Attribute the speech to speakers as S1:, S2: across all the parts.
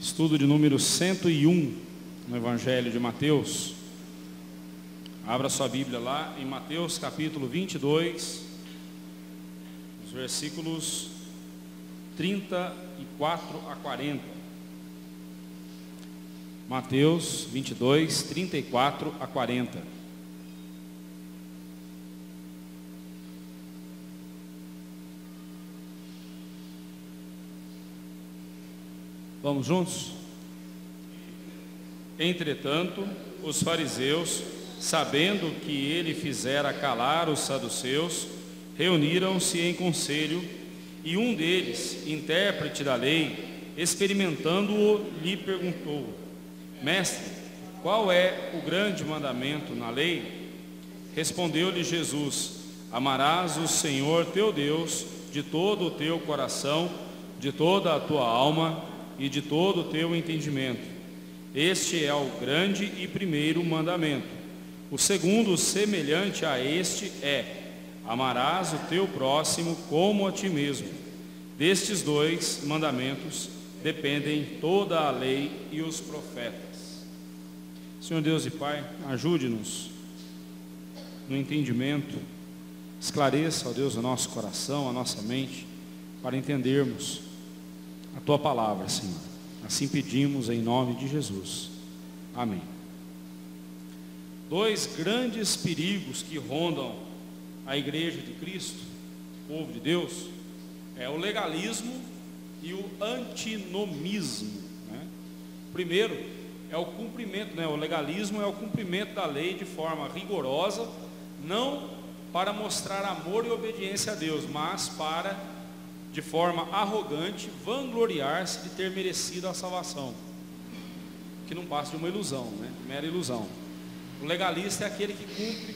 S1: Estudo de número 101 no Evangelho de Mateus. Abra sua Bíblia lá em Mateus capítulo 22, os versículos 34 a 40. Mateus 22, 34 a 40. Vamos juntos? Entretanto, os fariseus, sabendo que ele fizera calar os saduceus, reuniram-se em conselho, e um deles, intérprete da lei, experimentando-o, lhe perguntou: Mestre, qual é o grande mandamento na lei? Respondeu-lhe Jesus: Amarás o Senhor teu Deus de todo o teu coração, de toda a tua alma e de todo o teu entendimento. Este é o grande e primeiro mandamento. O segundo, semelhante a este, é: amarás o teu próximo como a ti mesmo. Destes dois mandamentos dependem toda a lei e os profetas. Senhor Deus e Pai, ajude-nos no entendimento, esclareça, ó Deus, o nosso coração, a nossa mente, para entendermos a tua palavra, Senhor. Assim pedimos em nome de Jesus. Amém. Dois grandes perigos que rondam a igreja de Cristo, o povo de Deus, é o legalismo e o antinomismo, né? Primeiro é o cumprimento, né? O legalismo é o cumprimento da lei de forma rigorosa, não para mostrar amor e obediência a Deus, mas para, de forma arrogante, vangloriar-se de ter merecido a salvação, que não passa de uma ilusão, né? Mera ilusão. O legalista é aquele que cumpre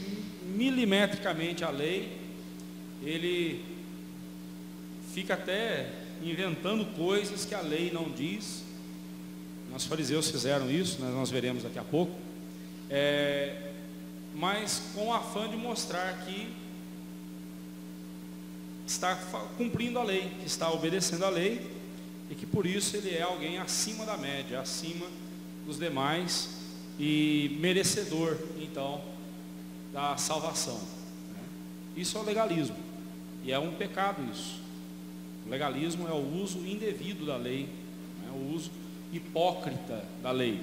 S1: milimetricamente a lei, ele fica até inventando coisas que a lei não diz. Os fariseus fizeram isso, né? Nós veremos daqui a pouco, mas com o afã de mostrar que está cumprindo a lei, que está obedecendo a lei, e que por isso ele é alguém acima da média, acima dos demais e merecedor, então, da salvação, né? Isso é o legalismo, e é um pecado isso. O legalismo é o uso indevido da lei, né? O uso hipócrita da lei.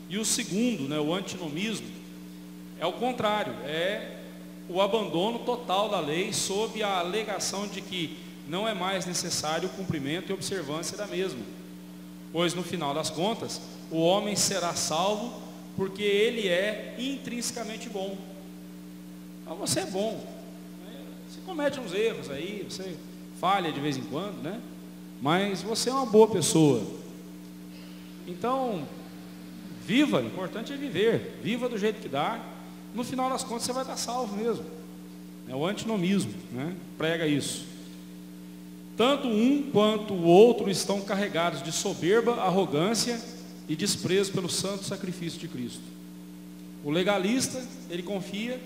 S1: E o segundo, né, o antinomismo, é o contrário, é o abandono total da lei, sob a alegação de que não é mais necessário o cumprimento e observância da mesma, pois no final das contas o homem será salvo porque ele é intrinsecamente bom. Então você é bom, né? Você comete uns erros aí, você falha de vez em quando, né? Mas você é uma boa pessoa. Então viva, o importante é viver, viva do jeito que dá. No final das contas você vai estar salvo mesmo. É o antinomismo, né? Prega isso. Tanto um quanto o outro estão carregados de soberba, arrogância e desprezo pelo santo sacrifício de Cristo. O legalista, ele confia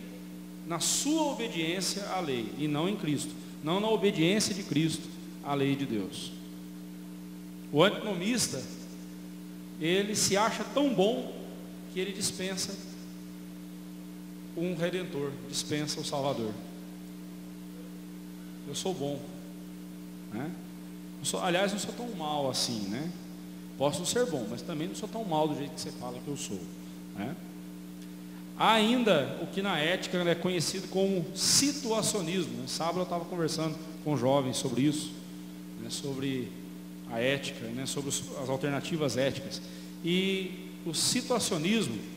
S1: na sua obediência à lei e não em Cristo, não na obediência de Cristo à lei de Deus. O antinomista, ele se acha tão bom que ele dispensa um redentor, dispensa o Salvador. Eu sou bom, né? Aliás, não sou tão mal assim, né? Posso não ser bom, mas também não sou tão mal do jeito que você fala que eu sou, né? Há ainda o que na ética é conhecido como situacionismo, né? Sábado eu estava conversando com jovens sobre isso, né? Sobre a ética, né? Sobre as alternativas éticas. E o situacionismo,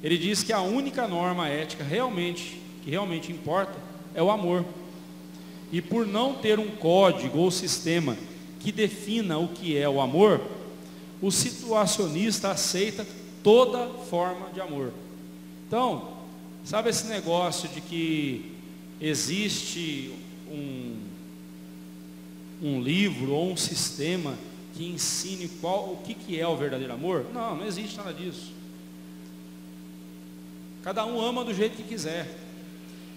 S1: ele diz que a única norma ética que realmente importa é o amor. E por não ter um código ou sistema que defina o que é o amor, o situacionista aceita toda forma de amor. Então, sabe esse negócio de que existe um livro ou um sistema que ensine o que é o verdadeiro amor? Não existe nada disso. Cada um ama do jeito que quiser.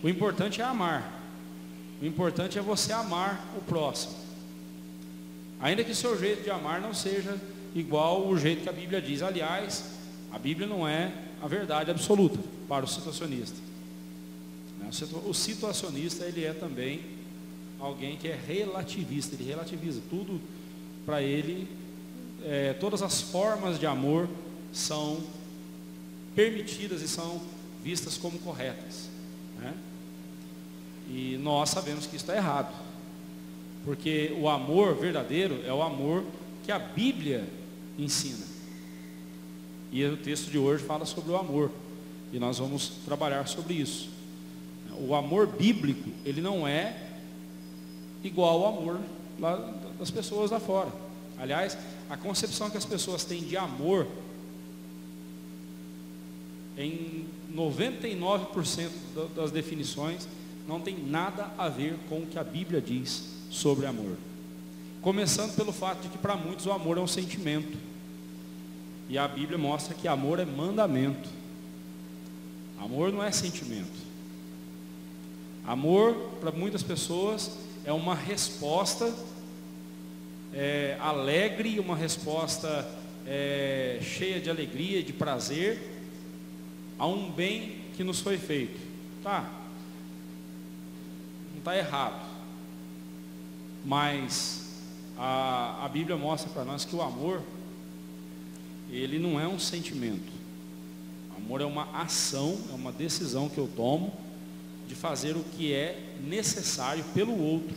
S1: O importante é amar. O importante é você amar o próximo. Ainda que o seu jeito de amar não seja igual o jeito que a Bíblia diz. Aliás, a Bíblia não é a verdade absoluta para o situacionista. O situacionista, ele é também alguém que é relativista, ele relativiza tudo para ele. Todas as formas de amor são permitidas e são vistas como corretas, né? E nós sabemos que isso está errado, porque o amor verdadeiro é o amor que a Bíblia ensina, e o texto de hoje fala sobre o amor, e nós vamos trabalhar sobre isso. O amor bíblico, ele não é igual ao amor lá das pessoas lá fora. Aliás, a concepção que as pessoas têm de amor, em 99% das definições, não tem nada a ver com o que a Bíblia diz sobre amor. Começando pelo fato de que para muitos o amor é um sentimento, e a Bíblia mostra que amor é mandamento. Amor não é sentimento. Amor, para muitas pessoas, é uma resposta alegre, uma resposta cheia de alegria, de prazer, a um bem que nos foi feito. Não está errado, mas a Bíblia mostra para nós que o amor, ele não é um sentimento. O amor é uma ação, é uma decisão que eu tomo de fazer o que é necessário pelo outro.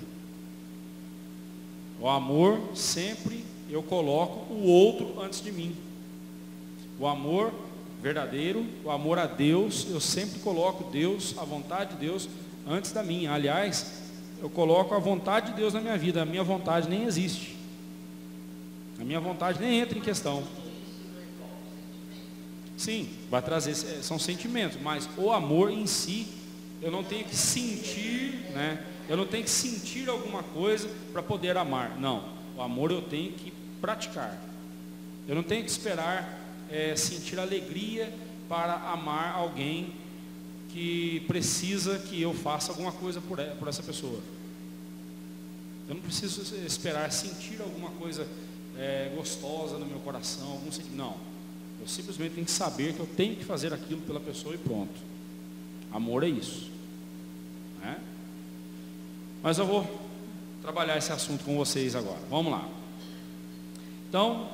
S1: O amor, sempre eu coloco o outro antes de mim. O amor verdadeiro, o amor a Deus, eu sempre coloco Deus, a vontade de Deus, antes da minha. Aliás, eu coloco a vontade de Deus na minha vida. A minha vontade nem existe. A minha vontade nem entra em questão. Sim, vai trazer, são sentimentos, mas o amor em si, eu não tenho que sentir, né? Eu não tenho que sentir alguma coisa para poder amar. Não, o amor eu tenho que praticar. Eu não tenho que esperar sentir alegria para amar alguém que precisa que eu faça alguma coisa por essa pessoa. Eu não preciso esperar sentir alguma coisa gostosa no meu coração, algum sentimento. Não, eu simplesmente tenho que saber que eu tenho que fazer aquilo pela pessoa e pronto. Amor é isso, né? Mas eu vou trabalhar esse assunto com vocês agora. Vamos lá. Então,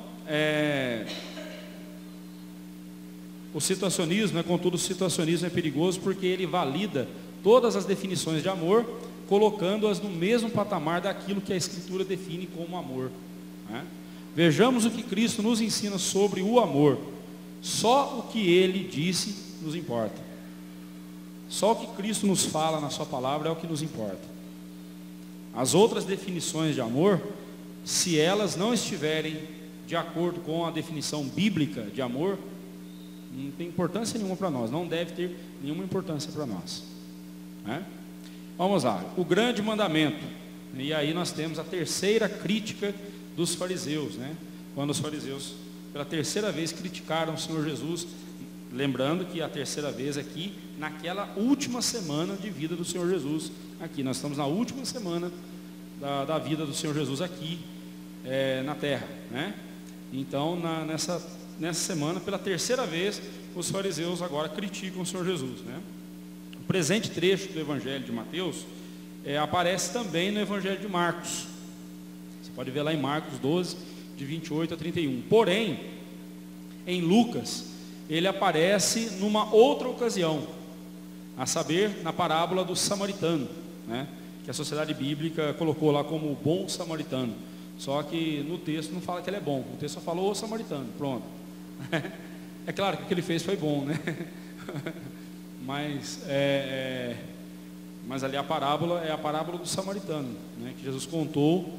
S1: o situacionismo, contudo, o situacionismo é perigoso porque ele valida todas as definições de amor, colocando-as no mesmo patamar daquilo que a Escritura define como amor, né? Vejamos o que Cristo nos ensina sobre o amor. Só o que Ele disse nos importa. Só o que Cristo nos fala na sua palavra é o que nos importa. As outras definições de amor, se elas não estiverem de acordo com a definição bíblica de amor, não tem importância nenhuma para nós, não deve ter nenhuma importância para nós, né? Vamos lá, o grande mandamento, e aí nós temos a terceira crítica dos fariseus, né? Quando os fariseus, pela terceira vez, criticaram o Senhor Jesus, lembrando que a terceira vez aqui, naquela última semana de vida do Senhor Jesus, aqui, nós estamos na última semana da vida do Senhor Jesus aqui na terra, né? Então, nessa semana, pela terceira vez, os fariseus agora criticam o Senhor Jesus, né? O presente trecho do Evangelho de Mateus aparece também no Evangelho de Marcos. Você pode ver lá em Marcos 12, de 28 a 31. Porém, em Lucas, ele aparece numa outra ocasião, a saber, na parábola do samaritano, né? Que a sociedade bíblica colocou lá como o bom samaritano. Só que no texto não fala que ele é bom, o texto só falou o samaritano, pronto. É claro que o que ele fez foi bom, né? Mas ali a parábola é a parábola do samaritano, né? Que Jesus contou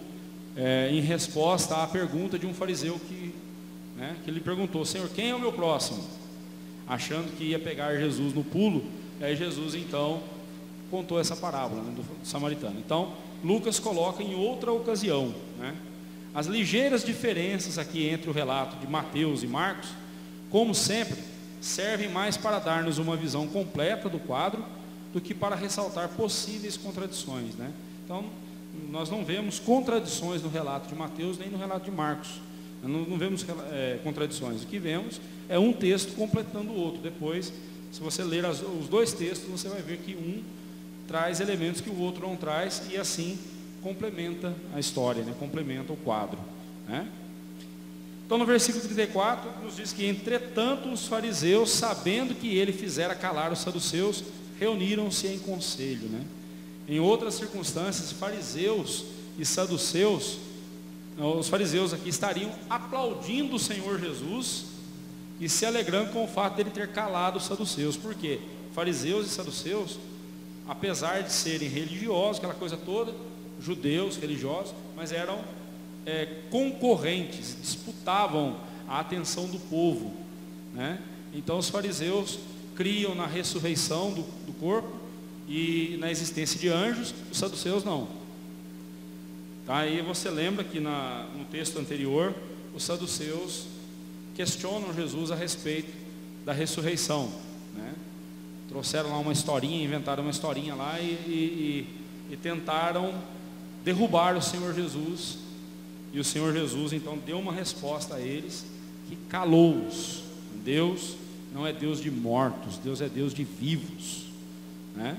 S1: em resposta à pergunta de um fariseu que ele perguntou: Senhor, quem é o meu próximo? Achando que ia pegar Jesus no pulo. Aí Jesus então contou essa parábola, né, do samaritano. Então Lucas coloca em outra ocasião, né? As ligeiras diferenças aqui entre o relato de Mateus e Marcos, como sempre, servem mais para dar-nos uma visão completa do quadro do que para ressaltar possíveis contradições, né? Então nós não vemos contradições no relato de Mateus nem no relato de Marcos. Não vemos contradições. O que vemos é um texto completando o outro. Depois, se você ler os dois textos, você vai ver que um traz elementos que o outro não traz, e assim complementa a história, né? Complementa o quadro, né? Então no versículo 34 nos diz que: entretanto os fariseus, sabendo que ele fizera calar os saduceus, reuniram-se em conselho, né? Em outras circunstâncias, fariseus e saduceus, os fariseus aqui estariam aplaudindo o Senhor Jesus e se alegrando com o fato dele ter calado os saduceus. Por quê? Fariseus e saduceus, apesar de serem religiosos, aquela coisa toda, judeus religiosos, mas eram concorrentes, disputavam a atenção do povo, né? Então os fariseus criam na ressurreição do corpo e na existência de anjos, os saduceus não. Tá? Aí você lembra que no texto anterior, os saduceus questionam Jesus a respeito da ressurreição, né? Trouxeram lá uma historinha, inventaram uma historinha lá e tentaram derrubar o Senhor Jesus. E o Senhor Jesus então deu uma resposta a eles que calou-os. Deus não é Deus de mortos, Deus é Deus de vivos, né?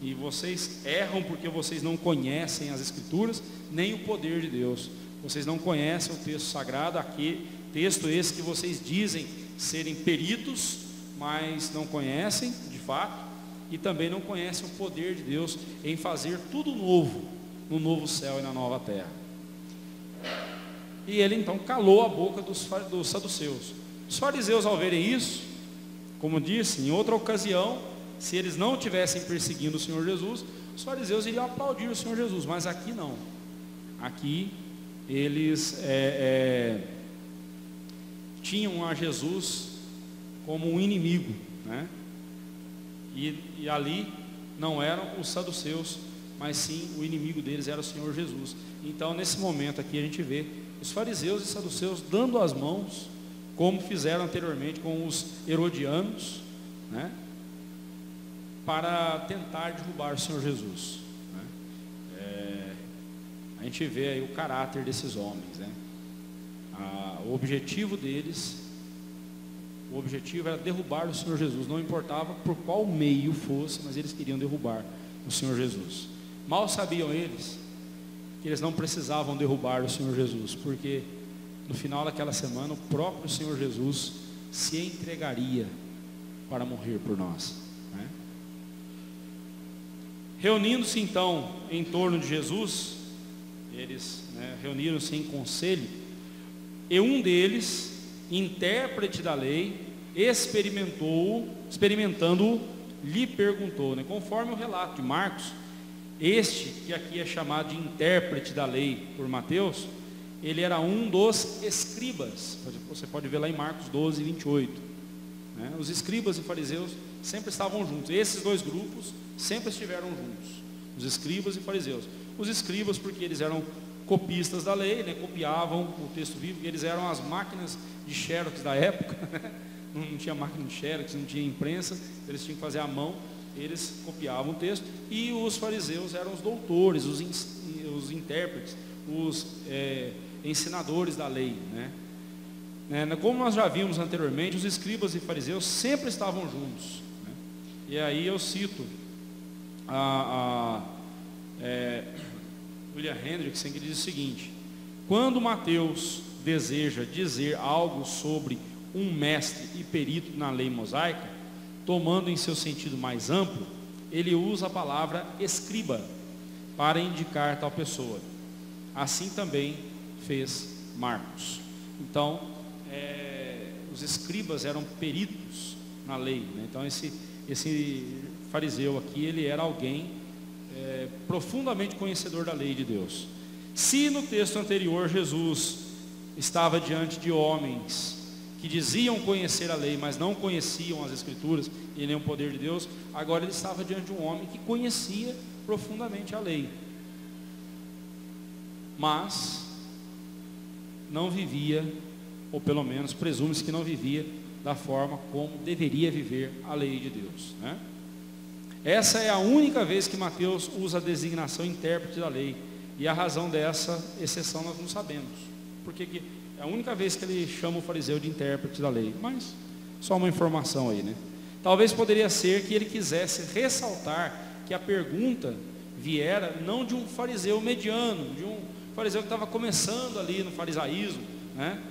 S1: E vocês erram porque vocês não conhecem as Escrituras, nem o poder de Deus. Vocês não conhecem o texto sagrado, aqui, texto esse que vocês dizem serem peritos, mas não conhecem de fato, e também não conhecem o poder de Deus em fazer tudo novo, no novo céu e na nova terra. E ele então calou a boca dos saduceus. Os fariseus, ao verem isso, como disse, em outra ocasião, se eles não estivessem perseguindo o Senhor Jesus, os fariseus iriam aplaudir o Senhor Jesus, mas aqui não. Aqui eles tinham a Jesus como um inimigo, né? E ali não eram os saduceus, mas sim o inimigo deles era o Senhor Jesus. Então nesse momento aqui a gente vê os fariseus e saduceus dando as mãos, como fizeram anteriormente com os herodianos, né? Para tentar derrubar o Senhor Jesus, né? A gente vê aí o caráter desses homens, né? O objetivo deles, o objetivo era derrubar o Senhor Jesus, não importava por qual meio fosse, mas eles queriam derrubar o Senhor Jesus. Mal sabiam eles que eles não precisavam derrubar o Senhor Jesus, porque no final daquela semana o próprio Senhor Jesus se entregaria para morrer por nós, né? Reunindo-se então em torno de Jesus, eles, né, reuniram-se em conselho, e um deles, intérprete da lei, experimentando-o, lhe perguntou, né? Conforme o relato de Marcos, este que aqui é chamado de intérprete da lei por Mateus, ele era um dos escribas. Você pode ver lá em Marcos 12, 28, né? Os escribas e fariseus sempre estavam juntos. Esses dois grupos sempre estiveram juntos, os escribas e fariseus. Os escribas porque eles eram copistas da lei, né? Copiavam o texto bíblico, eles eram as máquinas de xerox da época, né? Não tinha máquina de xerox, não tinha imprensa, eles tinham que fazer à mão, eles copiavam o texto. E os fariseus eram os doutores, os intérpretes, os ensinadores da lei, né? Como nós já vimos anteriormente, os escribas e fariseus sempre estavam juntos, né? E aí eu cito William Hendrickson, que diz o seguinte: quando Mateus deseja dizer algo sobre um mestre e perito na lei mosaica, tomando em seu sentido mais amplo, ele usa a palavra escriba para indicar tal pessoa. Assim também fez Marcos. Então, os escribas eram peritos na lei, né? Então esse fariseu aqui, ele era alguém profundamente conhecedor da lei de Deus. Se no texto anterior Jesus estava diante de homens que diziam conhecer a lei, mas não conheciam as Escrituras e nem o poder de Deus, agora ele estava diante de um homem que conhecia profundamente a lei, mas não vivia, ou pelo menos presume-se que não vivia da forma como deveria viver a lei de Deus, né? Essa é a única vez que Mateus usa a designação intérprete da lei, e a razão dessa exceção nós não sabemos. Porque É a única vez que ele chama o fariseu de intérprete da lei. Mas só uma informação aí, né? Talvez poderia ser que ele quisesse ressaltar que a pergunta viera não de um fariseu mediano, de um fariseu que estava começando ali no farisaísmo, né?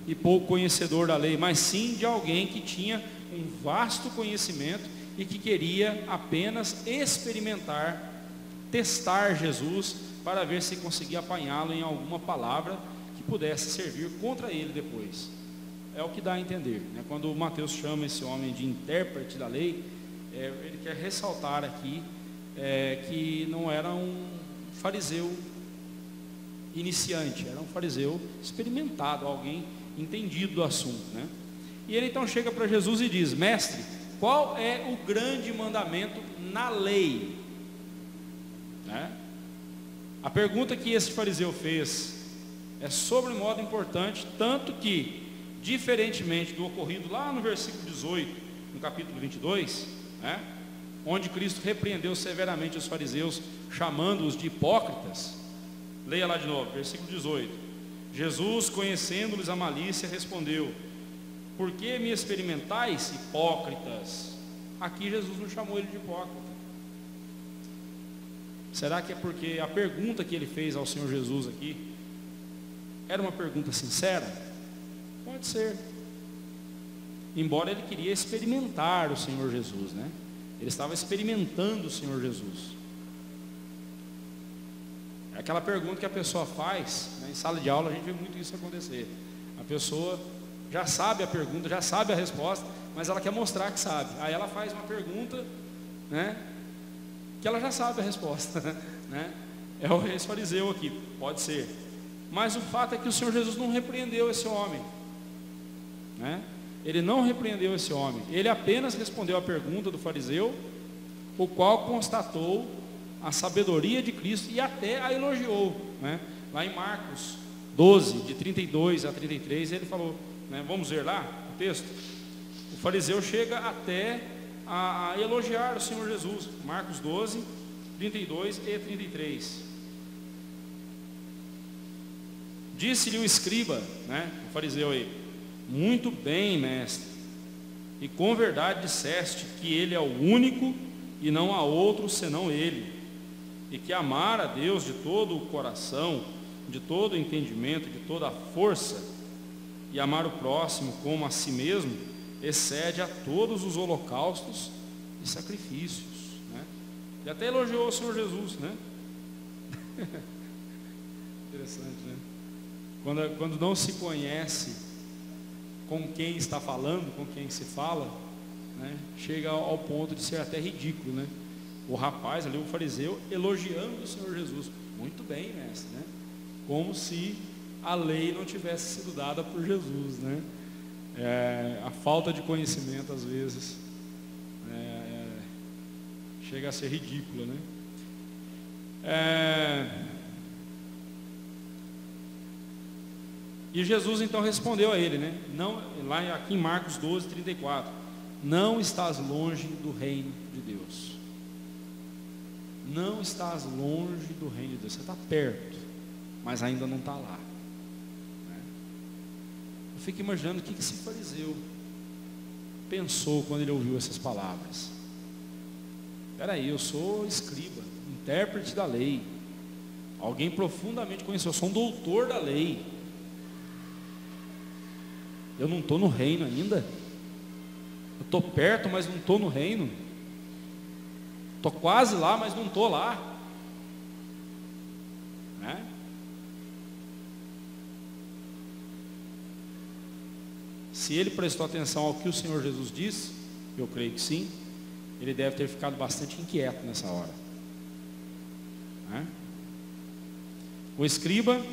S1: E pouco conhecedor da lei, mas sim de alguém que tinha um vasto conhecimento e que queria apenas experimentar, testar Jesus para ver se conseguia apanhá-lo em alguma palavra que pudesse servir contra ele depois. É o que dá a entender, né? Quando Mateus chama esse homem de intérprete da lei, ele quer ressaltar aqui que não era um fariseu iniciante, era um fariseu experimentado, alguém entendido do assunto, né? E ele então chega para Jesus e diz: mestre, qual é o grande mandamento na lei? Né? A pergunta que esse fariseu fez é sobre modo importante, tanto que, diferentemente do ocorrido lá no versículo 18, no capítulo 22, né, onde Cristo repreendeu severamente os fariseus, chamando-os de hipócritas. Leia lá de novo, versículo 18. Jesus, conhecendo-lhes a malícia, respondeu: por que me experimentais, hipócritas? Aqui Jesus não chamou ele de hipócrita. Será que é porque a pergunta que ele fez ao Senhor Jesus aqui era uma pergunta sincera? Pode ser. Embora ele queria experimentar o Senhor Jesus, né? Ele estava experimentando o Senhor Jesus. É aquela pergunta que a pessoa faz, né? Em sala de aula a gente vê muito isso acontecer. A pessoa já sabe a pergunta, já sabe a resposta, mas ela quer mostrar que sabe. Aí ela faz uma pergunta, né, que ela já sabe a resposta, né? É esse fariseu aqui, pode ser. Mas o fato é que o Senhor Jesus não repreendeu esse homem, né? Ele não repreendeu esse homem. Ele apenas respondeu a pergunta do fariseu, o qual constatou a sabedoria de Cristo e até a elogiou, né? Lá em Marcos 12, de 32 a 33, ele falou, né, vamos ver lá o texto. O fariseu chega até a elogiar o Senhor Jesus. Marcos 12, 32 e 33. Disse-lhe o escriba, né, o fariseu aí: muito bem, mestre, e com verdade disseste que ele é o único e não há outro senão ele, e que amar a Deus de todo o coração, de todo o entendimento, de toda a força, e amar o próximo como a si mesmo, excede a todos os holocaustos e sacrifícios, né? E até elogiou o Senhor Jesus, né? Interessante, né? Quando não se conhece com quem está falando, com quem se fala, né, chega ao ponto de ser até ridículo, né? O rapaz ali, o fariseu, elogiando o Senhor Jesus. Muito bem, mestre, né? Como se a lei não tivesse sido dada por Jesus, né? A falta de conhecimento às vezes chega a ser ridícula, né? E Jesus então respondeu a ele, né? Não, lá aqui em Marcos 12, 34, não estás longe do reino de Deus. Não estás longe do reino de Deus. Você está perto, mas ainda não está lá. Eu fico imaginando o que esse fariseu pensou quando ele ouviu essas palavras. Espera aí, eu sou escriba, intérprete da lei, alguém profundamente conhecido, eu sou um doutor da lei. Eu não estou no reino ainda. Eu estou perto, mas não estou no reino. Estou quase lá, mas não estou lá, né? Se ele prestou atenção ao que o Senhor Jesus disse, eu creio que sim, ele deve ter ficado bastante inquieto nessa hora, né? O escriba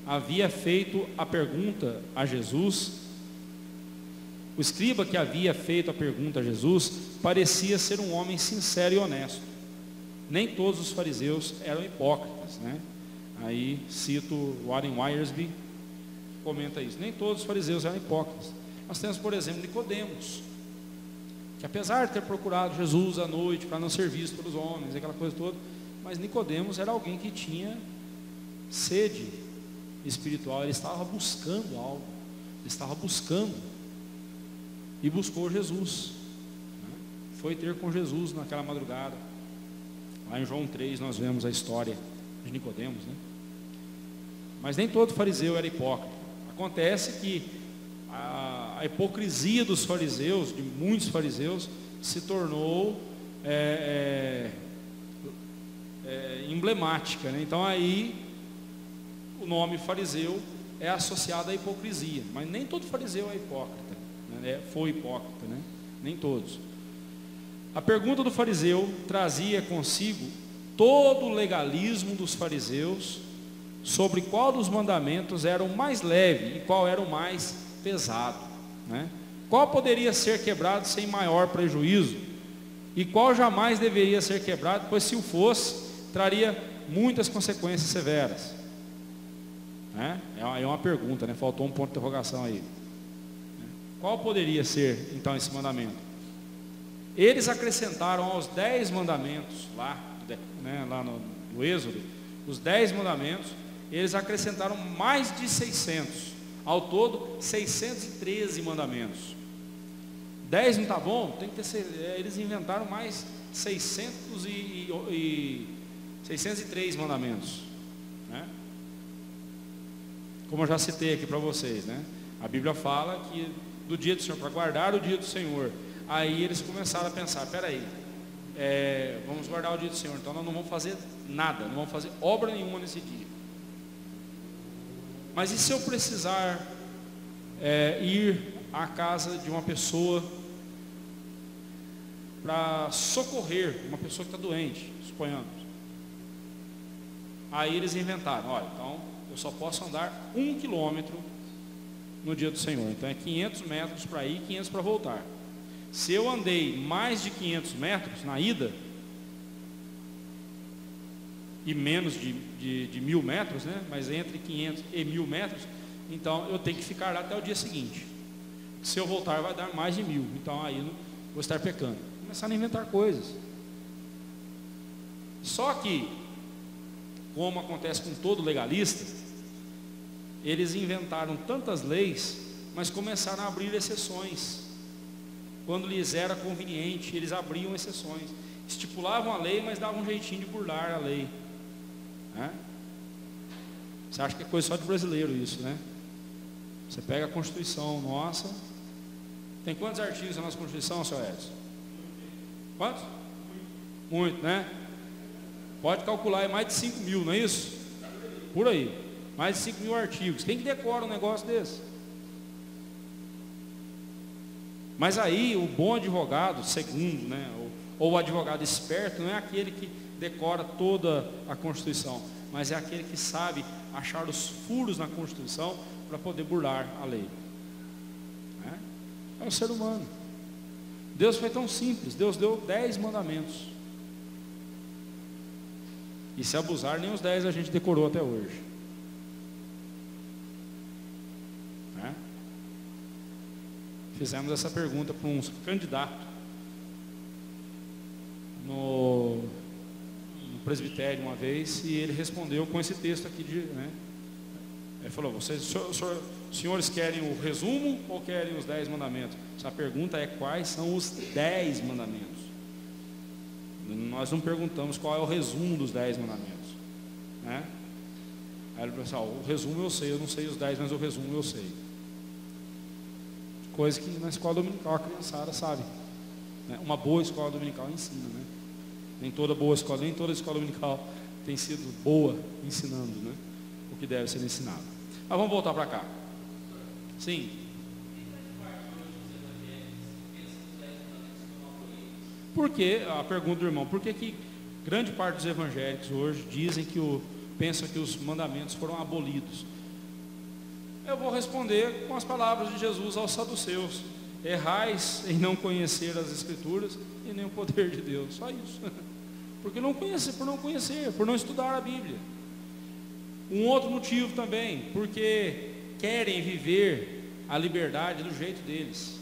S1: havia feito a pergunta a Jesus. O escriba que havia feito a pergunta a Jesus parecia ser um homem sincero e honesto. Nem todos os fariseus eram hipócritas, né? Aí cito Warren Wiersbe, comenta isso. Nem todos os fariseus eram hipócritas. Nós temos, por exemplo, Nicodemos, que apesar de ter procurado Jesus à noite para não ser visto pelos homens, aquela coisa toda, mas Nicodemos era alguém que tinha sede espiritual, ele estava buscando algo, ele estava buscando, e buscou Jesus, né? Foi ter com Jesus naquela madrugada. Lá em João 3 nós vemos a história de Nicodemos, né? Mas nem todo fariseu era hipócrita. Acontece que a hipocrisia dos fariseus, de muitos fariseus, se tornou emblemática, né? Então aí o nome fariseu é associado à hipocrisia, mas nem todo fariseu é hipócrita, né? Foi hipócrita, né? Nem todos. A pergunta do fariseu trazia consigo todo o legalismo dos fariseus sobre qual dos mandamentos era o mais leve e qual era o mais pesado, né? Qual poderia ser quebrado sem maior prejuízo e qual jamais deveria ser quebrado, pois se o fosse, traria muitas consequências severas, né? É uma pergunta, né? Faltou um ponto de interrogação aí. Qual poderia ser então esse mandamento? Eles acrescentaram aos 10 mandamentos lá, né, lá no Êxodo, os 10 mandamentos, eles acrescentaram mais de 600, ao todo 613 mandamentos. 10 não está bom? Tem que ter, eles inventaram mais 603 mandamentos, né? Como eu já citei aqui para vocês, né? A Bíblia fala que do dia do Senhor, para guardar o dia do Senhor. Aí eles começaram a pensar, peraí, vamos guardar o dia do Senhor, então nós não vamos fazer nada, não vamos fazer obra nenhuma nesse dia. Mas e se eu precisar ir à casa de uma pessoa para socorrer uma pessoa que está doente, suponhamos? Aí eles inventaram, olha, então eu só posso andar 1 quilômetro no dia do Senhor, então é 500 metros para ir, 500 para voltar. Se eu andei mais de 500 metros na ida e menos de 1.000 metros, né? Mas entre 500 e 1.000 metros, então eu tenho que ficar lá até o dia seguinte. Se eu voltar vai dar mais de 1.000, então aí eu vou estar pecando. Começaram a inventar coisas. Só que, como acontece com todo legalista, eles inventaram tantas leis, mas começaram a abrir exceções. Quando lhes era conveniente, eles abriam exceções. Estipulavam a lei, mas davam um jeitinho de burlar a lei, né? Você acha que é coisa só de brasileiro isso, né? Você pega a Constituição nossa. Tem quantos artigos na nossa Constituição, senhor Edson? Quantos? Muito, né? Pode calcular, é mais de 5.000, não é isso? Por aí, mais de 5.000 artigos. Quem que decora um negócio desse? Mas aí o bom advogado, segundo, né, ou o advogado esperto, não é aquele que decora toda a Constituição, mas é aquele que sabe achar os furos na Constituição para poder burlar a lei, né? É o ser humano. Deus foi tão simples, Deus deu 10 mandamentos, e se abusar, nem os 10 a gente decorou até hoje, né? Fizemos essa pergunta para um candidato no presbitério uma vez, e ele respondeu com esse texto aqui, né? Ele falou, senhores querem o resumo ou querem os 10 mandamentos? A pergunta é quais são os 10 mandamentos. Nós não perguntamos qual é o resumo dos 10 mandamentos, né? Aí ele falou, o resumo eu sei, eu não sei os 10, mas o resumo eu sei. Coisa que na escola dominical a criançada sabe, né? Uma boa escola dominical ensina, né? Nem toda escola dominical tem sido boa ensinando, né, o que deve ser ensinado. Mas vamos voltar para cá. Sim. Por que, a pergunta do irmão, por que grande parte dos evangélicos hoje dizem pensam que os mandamentos foram abolidos? Eu vou responder com as palavras de Jesus aos saduceus: errais em não conhecer as Escrituras e nem o poder de Deus. Só isso. Porque por não estudar a Bíblia. Um outro motivo também, porque querem viver a liberdade do jeito deles.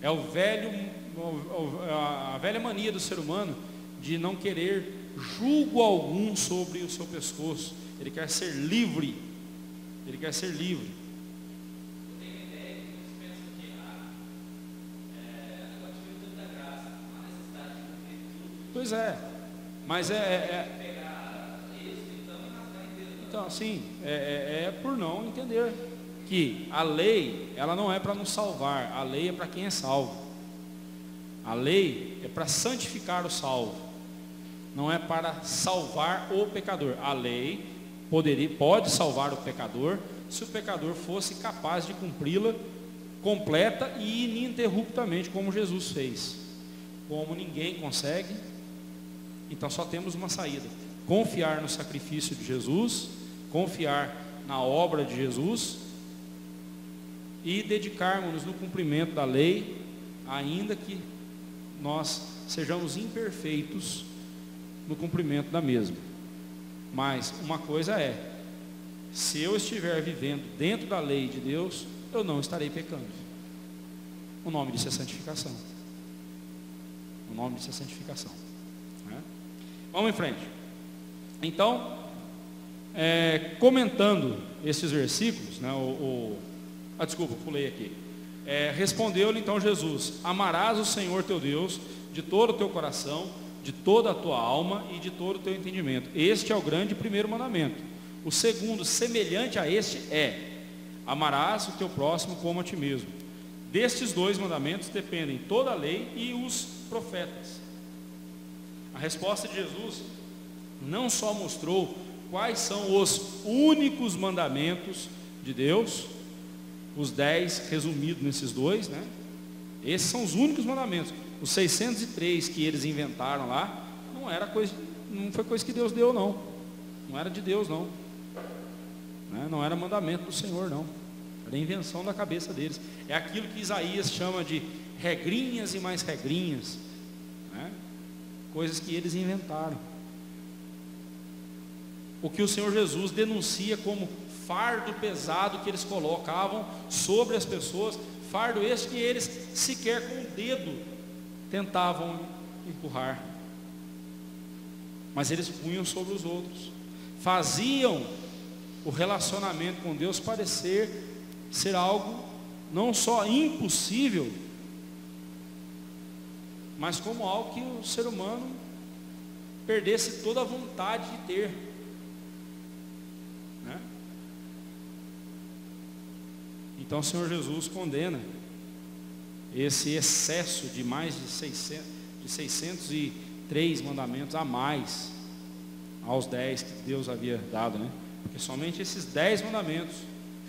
S1: É a velha mania do ser humano de não querer julgo algum sobre o seu pescoço. Ele quer ser livre. Ele quer ser livre.
S2: Eu tenho a ideia que você pensa que agora tive tanta graça, não há necessidade de cumprir tudo.
S1: Pois é, mas
S2: Pegar isso, então, e rasgar inteiro.
S1: então assim, é por não entender que a lei, ela não é para nos salvar, a lei é para quem é salvo. A lei é para santificar o salvo, não é para salvar o pecador. A lei pode salvar o pecador se o pecador fosse capaz de cumpri-la completa e ininterruptamente, como Jesus fez. Como ninguém consegue, então só temos uma saída: confiar no sacrifício de Jesus, confiar na obra de Jesus e dedicarmos-nos no cumprimento da lei, ainda que nós sejamos imperfeitos no cumprimento da mesma. Mas uma coisa é, se eu estiver vivendo dentro da lei de Deus, eu não estarei pecando. O nome disso é santificação. O nome disso é santificação, né? Vamos em frente. Então, comentando esses versículos, né, desculpa, pulei aqui. Respondeu-lhe então Jesus: amarás o Senhor teu Deus de todo o teu coração, de toda a tua alma e de todo o teu entendimento. Este é o grande primeiro mandamento. O segundo, semelhante a este, é: amarás o teu próximo como a ti mesmo. Destes dois mandamentos dependem toda a lei e os profetas. A resposta de Jesus não só mostrou quais são os únicos mandamentos de Deus, os 10 resumidos nesses dois, né? Esses são os únicos mandamentos. Os 603 que eles inventaram lá, não foi coisa que Deus deu, não. Não era de Deus, não. Né? Não era mandamento do Senhor, não. Era invenção da cabeça deles. É aquilo que Isaías chama de regrinhas e mais regrinhas, né? Coisas que eles inventaram. O que o Senhor Jesus denuncia como fardo pesado que eles colocavam sobre as pessoas, fardo este que eles sequer com o dedo tentavam empurrar, mas eles punham sobre os outros, faziam o relacionamento com Deus parecer ser algo não só impossível, mas como algo que o ser humano perdesse toda a vontade de ter, né? Então o Senhor Jesus condena esse excesso de mais de 603 mandamentos a mais aos 10 que Deus havia dado, né? Porque somente esses 10 mandamentos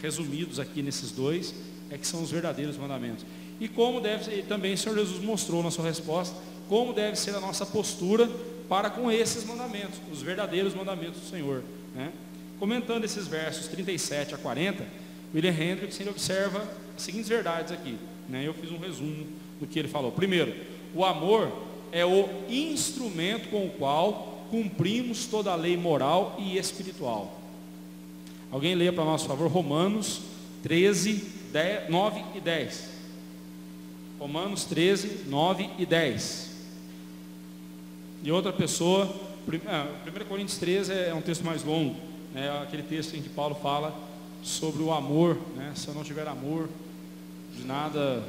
S1: resumidos aqui nesses dois é que são os verdadeiros mandamentos. E como deve ser, também o Senhor Jesus mostrou na sua resposta como deve ser a nossa postura para com esses mandamentos, os verdadeiros mandamentos do Senhor, né? Comentando esses versos 37 a 40, William Hendriksen, ele observa as seguintes verdades aqui, né? Eu fiz um resumo do que ele falou. Primeiro, o amor é o instrumento com o qual cumprimos toda a lei moral e espiritual. Alguém leia para nós, por favor, Romanos 13, 9 e 10. Romanos 13, 9 e 10. E outra pessoa, 1 Coríntios 13 é um texto mais longo, né? Aquele texto em que Paulo fala sobre o amor, né? Se eu não tiver amor, de nada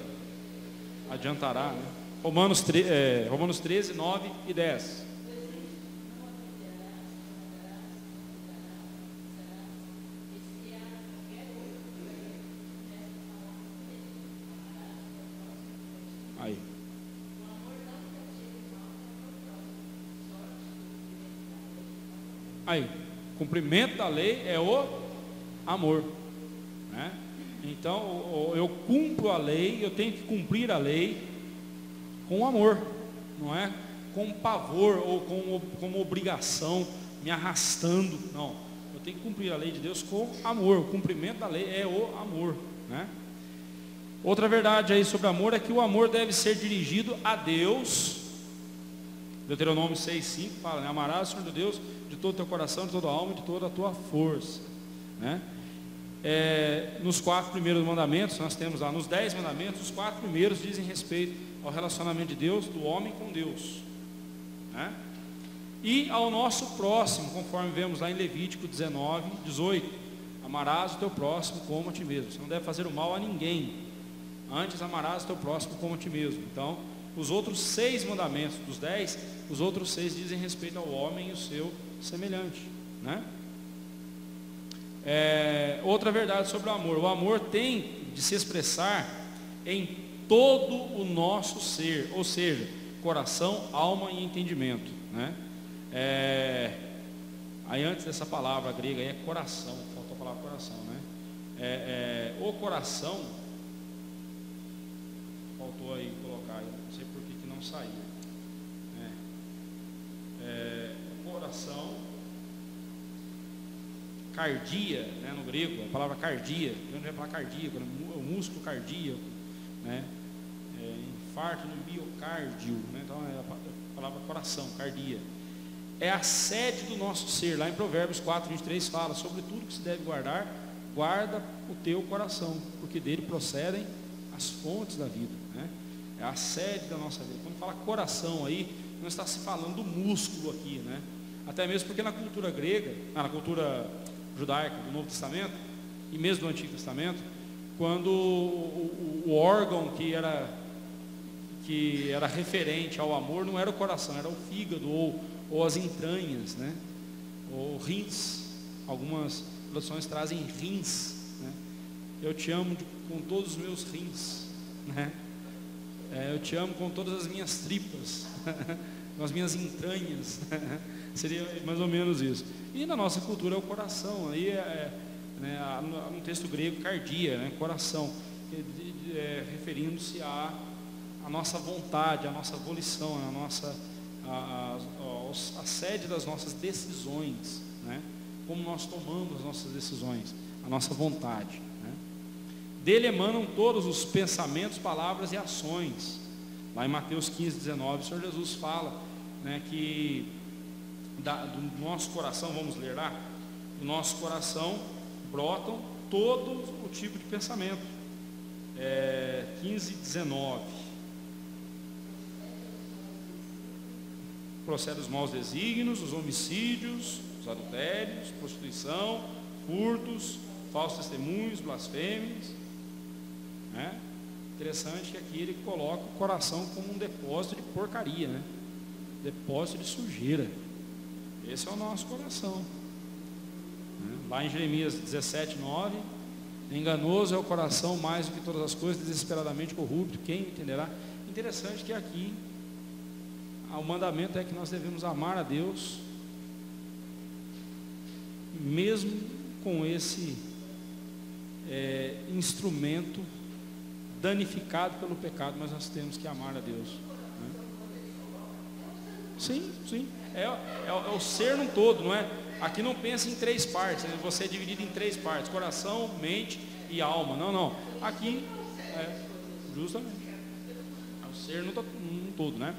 S1: adiantará, né? Romanos 13, 9 e 10. Aí. Aí, cumprimento da lei é o amor, né? Então, eu cumpro a lei, eu tenho que cumprir a lei com amor, não é com pavor ou com obrigação, me arrastando, não. Eu tenho que cumprir a lei de Deus com amor. O cumprimento da lei é o amor, né? Outra verdade aí sobre amor é que o amor deve ser dirigido a Deus. Deuteronômio 6,5 fala, né? Amarás o Senhor teu Deus de todo o teu coração, de toda a alma e de toda a tua força, né? Nos 4 primeiros mandamentos, nós temos lá, nos 10 mandamentos, os 4 primeiros dizem respeito ao relacionamento de Deus, do homem com Deus, né? E ao nosso próximo, conforme vemos lá em Levítico 19, 18, amarás o teu próximo como a ti mesmo. Você não deve fazer o mal a ninguém, antes amarás o teu próximo como a ti mesmo. Então, os outros 6 mandamentos dos 10, os outros 6 dizem respeito ao homem e o seu semelhante, né? Outra verdade sobre o amor tem de se expressar em todo o nosso ser, ou seja, coração, alma e entendimento, né? Aí antes dessa palavra grega aí é coração, faltou a palavra coração, né? O coração, faltou aí colocar, eu não sei por que não saiu, o coração, cardia, né, no grego, a palavra cardia, de onde vai falar cardíaco, o músculo cardíaco, né? Infarto no miocárdio, né? Então é a palavra coração, cardia. É a sede do nosso ser. Lá em Provérbios 4, 23 fala: sobre tudo que se deve guardar, guarda o teu coração, porque dele procedem as fontes da vida, né? É a sede da nossa vida. Quando fala coração aí, não está se falando do músculo aqui, né? Até mesmo porque na cultura grega, na cultura judaica do Novo Testamento e mesmo do Antigo Testamento, quando o órgão que era referente ao amor não era o coração, era o fígado ou as entranhas, né? Ou rins. Algumas traduções trazem rins, né? Eu te amo com todos os meus rins, né? Eu te amo com todas as minhas tripas, com as minhas entranhas. Seria mais ou menos isso. E na nossa cultura é o coração. Aí né, no texto grego, cardia, né, coração, referindo-se à nossa vontade, à nossa volição, a sede das nossas decisões, né? Como nós tomamos as nossas decisões, a nossa vontade, né? Dele emanam todos os pensamentos, palavras e ações. Lá em Mateus 15, 19, o Senhor Jesus fala, né, que do nosso coração, vamos ler lá, do nosso coração brotam todo o tipo de pensamento. 15, 19. Procede os maus desígnios, os homicídios, os adultérios, prostituição, furtos, falsos testemunhos, blasfêmias, né? Interessante que aqui ele coloca o coração como um depósito de porcaria, né? Depósito de sujeira. Esse é o nosso coração, né? Lá em Jeremias 17, 9, enganoso é o coração mais do que todas as coisas, desesperadamente corrupto, quem entenderá? Interessante que aqui o mandamento é que nós devemos amar a Deus, mesmo com esse instrumento danificado pelo pecado, mas nós temos que amar a Deus, né? Sim, é o ser num todo, não é? Aqui não pensa em 3 partes, né? Você é dividido em 3 partes: coração, mente e alma. Não, aqui justamente é o ser num todo, né?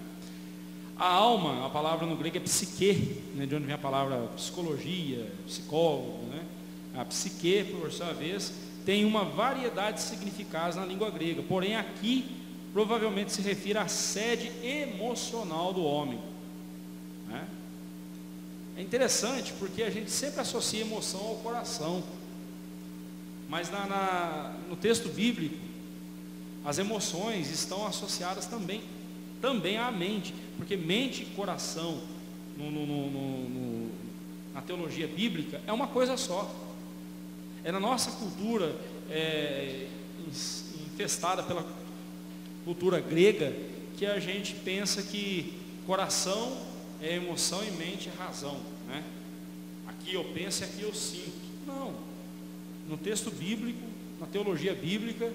S1: A alma, a palavra no grego é psique, né, de onde vem a palavra psicologia, psicólogo, né? A psique, por sua vez, tem uma variedade de significados na língua grega, porém aqui provavelmente se refere à sede emocional do homem, né? É interessante porque a gente sempre associa emoção ao coração, mas no texto bíblico as emoções estão associadas também à mente, porque mente e coração na teologia bíblica é uma coisa só. Na nossa cultura infestada pela cultura grega, que a gente pensa que coração é emoção e mente é razão, né? Aqui eu penso e aqui eu sinto. Não, no texto bíblico, na teologia bíblica,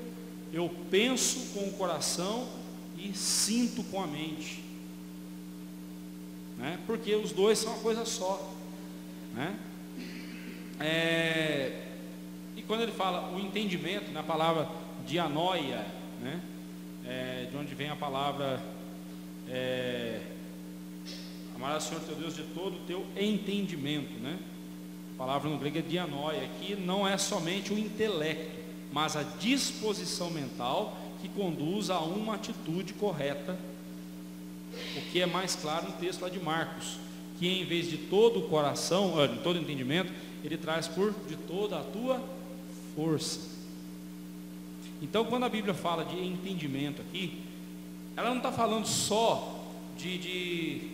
S1: eu penso com o coração e sinto com a mente, né? Porque os dois são uma coisa só, né? E quando ele fala o entendimento, na palavra dianoia, né? De onde vem a palavra amarás o Senhor teu Deus de todo o teu entendimento, né? A palavra no grego é dianoia, que não é somente o intelecto, mas a disposição mental que conduz a uma atitude correta, o que é mais claro no texto lá de Marcos, que em vez de todo o coração, de todo entendimento, ele traz por de toda a tua força. Então, quando a Bíblia fala de entendimento aqui, ela não está falando só de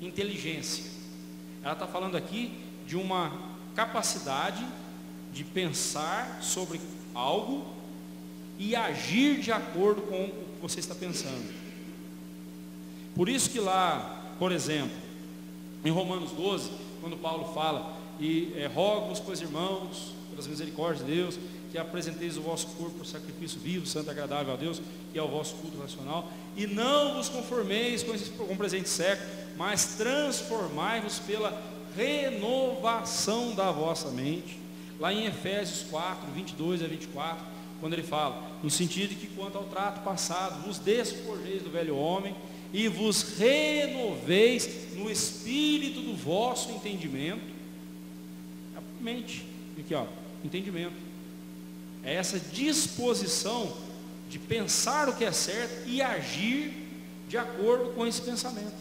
S1: inteligência. Ela está falando aqui de uma capacidade de pensar sobre algo e agir de acordo com o que você está pensando. Por isso que lá, por exemplo, em Romanos 12, quando Paulo fala, rogo-vos, pois irmãos, pelas misericórdias de Deus, que apresenteis o vosso corpo por sacrifício vivo, santo e agradável a Deus, que é o vosso culto racional, e não vos conformeis com o presente século, mas transformai-vos pela renovação da vossa mente. Lá em Efésios 4, 22 a 24, quando ele fala, no sentido de que quanto ao trato passado, vos despojeis do velho homem, e vos renoveis no espírito do vosso entendimento. A mente, aqui ó, entendimento. É essa disposição de pensar o que é certo e agir de acordo com esse pensamento.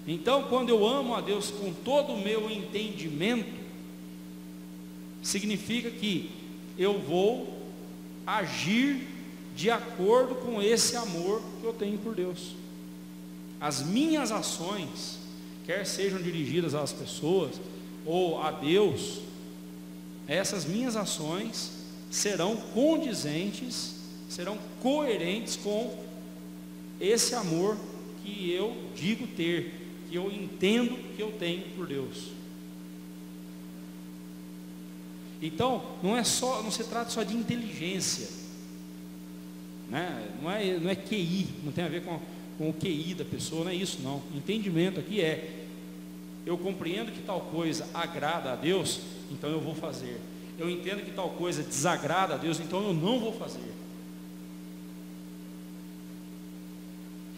S1: Então, quando eu amo a Deus com todo o meu entendimento, significa que eu vou agir de acordo com esse amor que eu tenho por Deus. As minhas ações, quer sejam dirigidas às pessoas ou a Deus, essas minhas ações serão condizentes, serão coerentes com esse amor que eu digo ter, que eu entendo que eu tenho por Deus. Então, não se trata só de inteligência, né? Não é QI, não tem a ver com o QI da pessoa, não é isso não. Entendimento aqui eu compreendo que tal coisa agrada a Deus, então eu vou fazer. Eu entendo que tal coisa desagrada a Deus, então eu não vou fazer.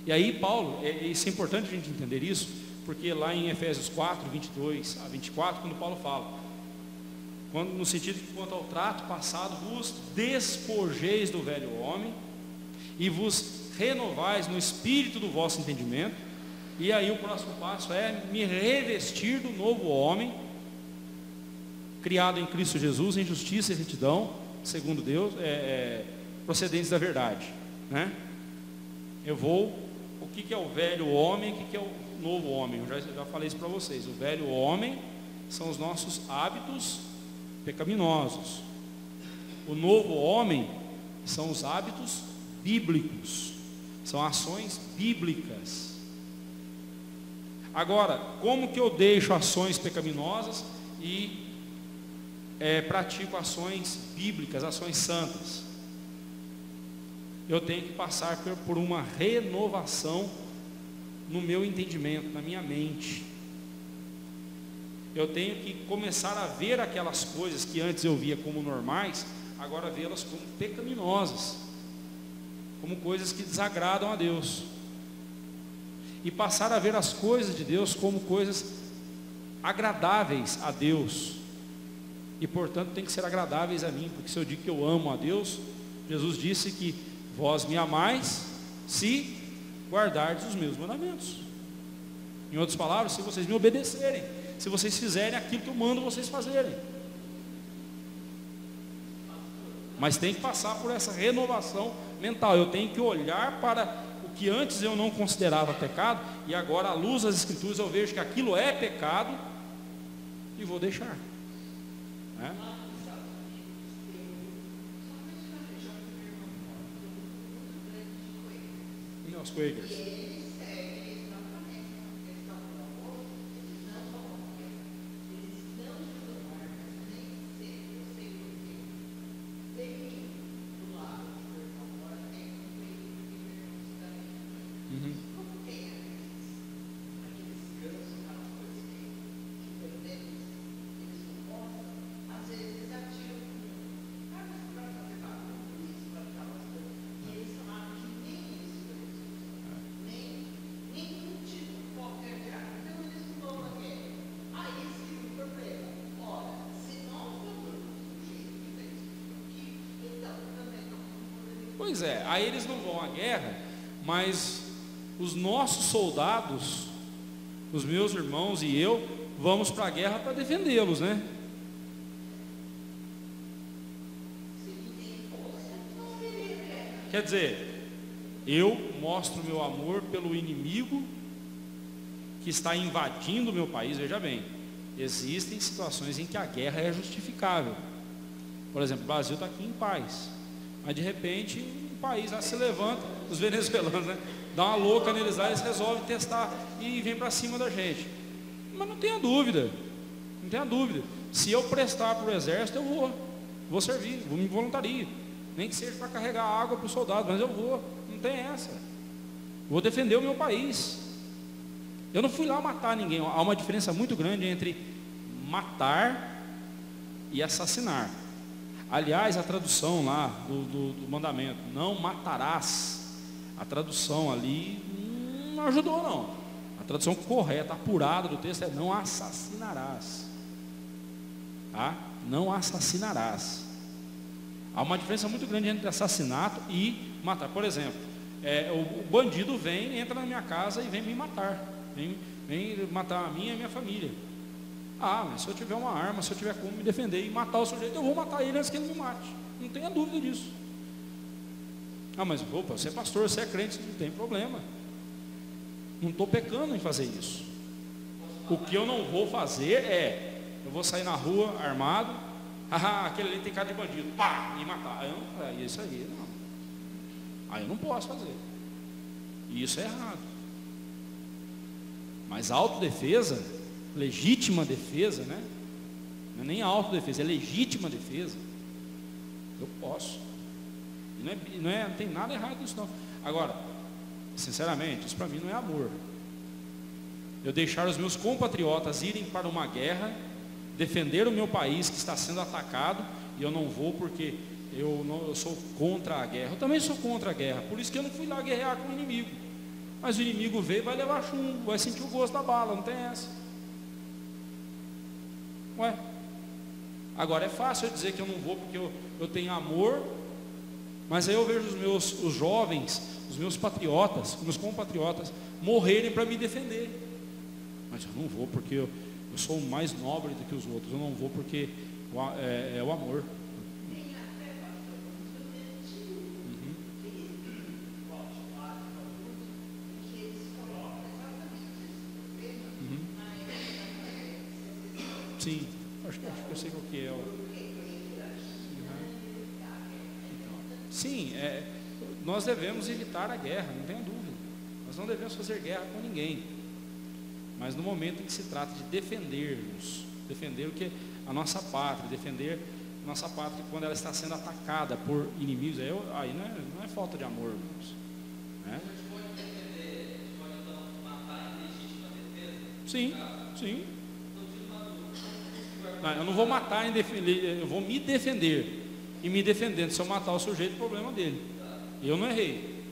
S1: E aí Paulo, isso é importante a gente entender isso, porque lá em Efésios 4, 22 a 24, quando Paulo fala, no sentido que quanto ao trato passado, vos despojeis do velho homem, e vos renovais no espírito do vosso entendimento. E aí o próximo passo é me revestir do novo homem, criado em Cristo Jesus, em justiça e retidão, segundo Deus, procedentes da verdade, né? O que é o velho homem, o que é o novo homem? Eu já falei isso para vocês. O velho homem são os nossos hábitos pecaminosos. O novo homem são os hábitos bíblicos, são ações bíblicas. Agora, como que eu deixo ações pecaminosas e pratico ações bíblicas, ações santas? Eu tenho que passar por uma renovação no meu entendimento, na minha mente. Eu tenho que começar a ver aquelas coisas que antes eu via como normais, agora vê-las como pecaminosas, como coisas que desagradam a Deus, e passar a ver as coisas de Deus como coisas agradáveis a Deus, e portanto tem que ser agradáveis a mim, porque se eu digo que eu amo a Deus, Jesus disse que vós me amais se guardardes os meus mandamentos. Em outras palavras, se vocês me obedecerem, se vocês fizerem aquilo que eu mando vocês fazerem. Mas tem que passar por essa renovação mental. Eu tenho que olhar para o que antes eu não considerava pecado, e agora à luz das Escrituras eu vejo que aquilo é pecado e vou deixar, né? E os Quakers? Pois aí eles não vão à guerra, mas os nossos soldados os meus irmãos e eu vamos para a guerra para defendê-los, né? Quer dizer, eu mostro meu amor pelo inimigo que está invadindo o meu país. Veja bem, existem situações em que a guerra é justificável. Por exemplo, o Brasil está aqui em paz, mas de repente um país lá se levanta, os venezuelanos, né? Dá uma louca neles lá, eles resolvem testar e vem para cima da gente. Mas não tenha dúvida, não tenha dúvida. Se eu prestar para o exército, eu vou servir, vou me voluntario. Nem que seja para carregar água para o soldado, mas eu vou, não tem essa. Vou defender o meu país. Eu não fui lá matar ninguém. Há uma diferença muito grande entre matar e assassinar. Aliás, a tradução lá do mandamento, não matarás, a tradução ali não ajudou não. A tradução correta, apurada do texto é não assassinarás. Tá? Não assassinarás. Há uma diferença muito grande entre assassinato e matar. Por exemplo, o bandido entra na minha casa e vem me matar. Vem matar a minha e a minha família. Ah, mas se eu tiver uma arma, se eu tiver como me defender e matar o sujeito, eu vou matar ele antes que ele me mate. Não tenha dúvida disso. Ah, mas opa, você é pastor, você é crente, não tem problema. Não estou pecando em fazer isso. O que eu não vou fazer eu vou sair na rua armado, aquele ali tem cara de bandido, pá, e matar. Isso aí não. Aí eu não posso fazer. E isso é errado. Mas autodefesa, legítima defesa, né? Não é nem autodefesa, é legítima defesa. Eu posso. E não tem nada errado nisso não. Agora, sinceramente, isso para mim não é amor. Eu deixar os meus compatriotas irem para uma guerra, defender o meu país que está sendo atacado, e eu não vou porque eu sou contra a guerra. Eu também sou contra a guerra, por isso que eu não fui lá guerrear com o inimigo. Mas o inimigo veio e vai levar chumbo, vai sentir o gosto da bala, não tem essa. Ué, agora é fácil eu dizer que eu não vou porque eu tenho amor, mas aí eu vejo os jovens, os meus patriotas, os meus compatriotas morrerem para me defender. Mas eu não vou porque eu sou mais nobre do que os outros. Eu não vou porque é o amor. Sim, acho que eu sei qual que é. Sim, nós devemos evitar a guerra, não tenha dúvida. Nós não devemos fazer guerra com ninguém. Mas no momento em que se trata de defendermos, defender o que a nossa pátria, defender a nossa pátria quando ela está sendo atacada por inimigos, aí não é falta de amor, irmãos. Né?
S2: Pode então matar em legítima defesa?
S1: Sim. Não, eu não vou matar em defender, eu vou me defender. E me defendendo, se eu matar o sujeito, o problema dele. Eu não errei.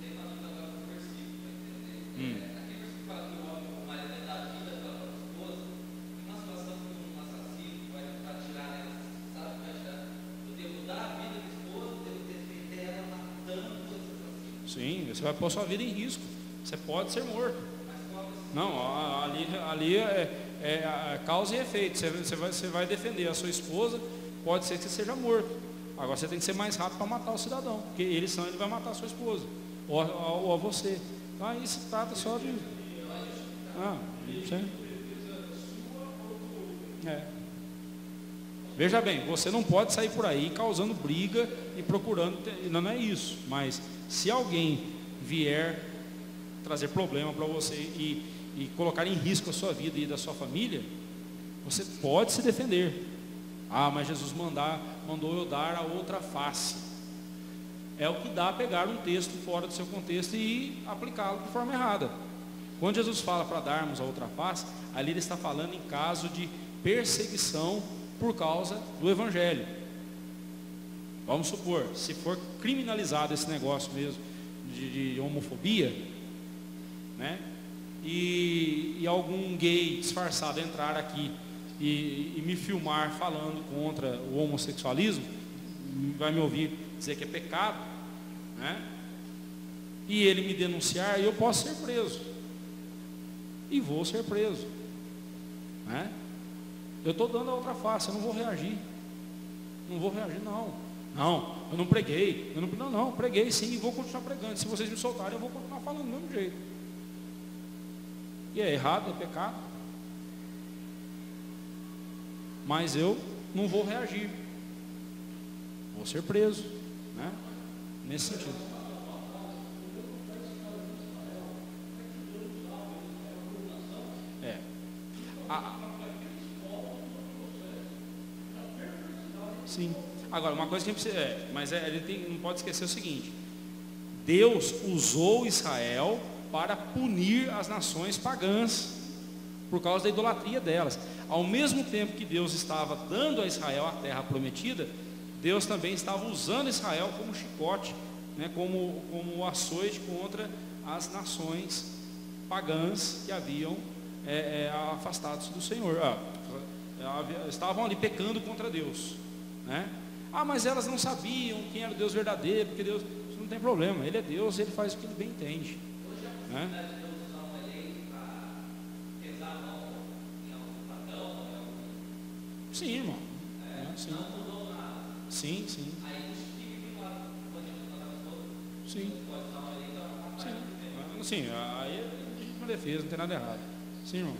S2: Tem uma dúvida agora com o versículo, para entender. Aquele versículo fala que o homem, o marido deve dar vida pela própria esposa. Em uma situação que um assassino vai tentar tirar ela, sabe o que vai tirar? Eu devo dar a vida da esposa, eu devo defender ela matando os assassinos.
S1: Sim, você vai pôr sua vida em risco. Você pode ser morto. Não, ali é causa e efeito. Você vai defender a sua esposa, pode ser que você seja morto. Agora você tem que ser mais rápido para matar o cidadão, porque ele vai matar a sua esposa, ou a você. Então aí se trata só de. Veja bem, você não pode sair por aí causando briga e procurando. Não é isso, mas se alguém vier trazer problema para você e colocar em risco a sua vida e da sua família, você pode se defender. Mas Jesus mandou eu dar a outra face. É o que dá pegar um texto fora do seu contexto e aplicá-lo de forma errada. Quando Jesus fala para darmos a outra face, ali ele está falando em caso de perseguição por causa do Evangelho. Vamos supor, se for criminalizado esse negócio mesmo de homofobia, né? E algum gay disfarçado entrar aqui e me filmar falando contra o homossexualismo, vai me ouvir dizer que é pecado, né? E ele me denunciar, eu posso ser preso. e vou ser preso. Né? Eu estou dando a outra face, eu não vou reagir. Não vou reagir, não. Não, eu não preguei. Não, preguei sim e vou continuar pregando. Se vocês me soltarem, eu vou continuar falando do mesmo jeito. E é errado, é pecado. Mas eu não vou reagir. Vou ser preso. Né? Nesse sentido. Sim. Agora, uma coisa que a gente precisa, mas não pode esquecer o seguinte: Deus usou Israel para punir as nações pagãs por causa da idolatria delas. Ao mesmo tempo que Deus estava dando a Israel a terra prometida, Deus também estava usando Israel como chicote, né, como açoite contra as nações pagãs que haviam afastados do Senhor. Estavam ali pecando contra Deus. Né? Mas elas não sabiam quem era o Deus verdadeiro, porque Deus, isso não tem problema, Ele é Deus, Ele faz o que Ele bem entende. Né? Sim, irmão. Sim. Sim. Sim. Sim, aí é legítima defesa, não tem nada errado. Sim, irmão.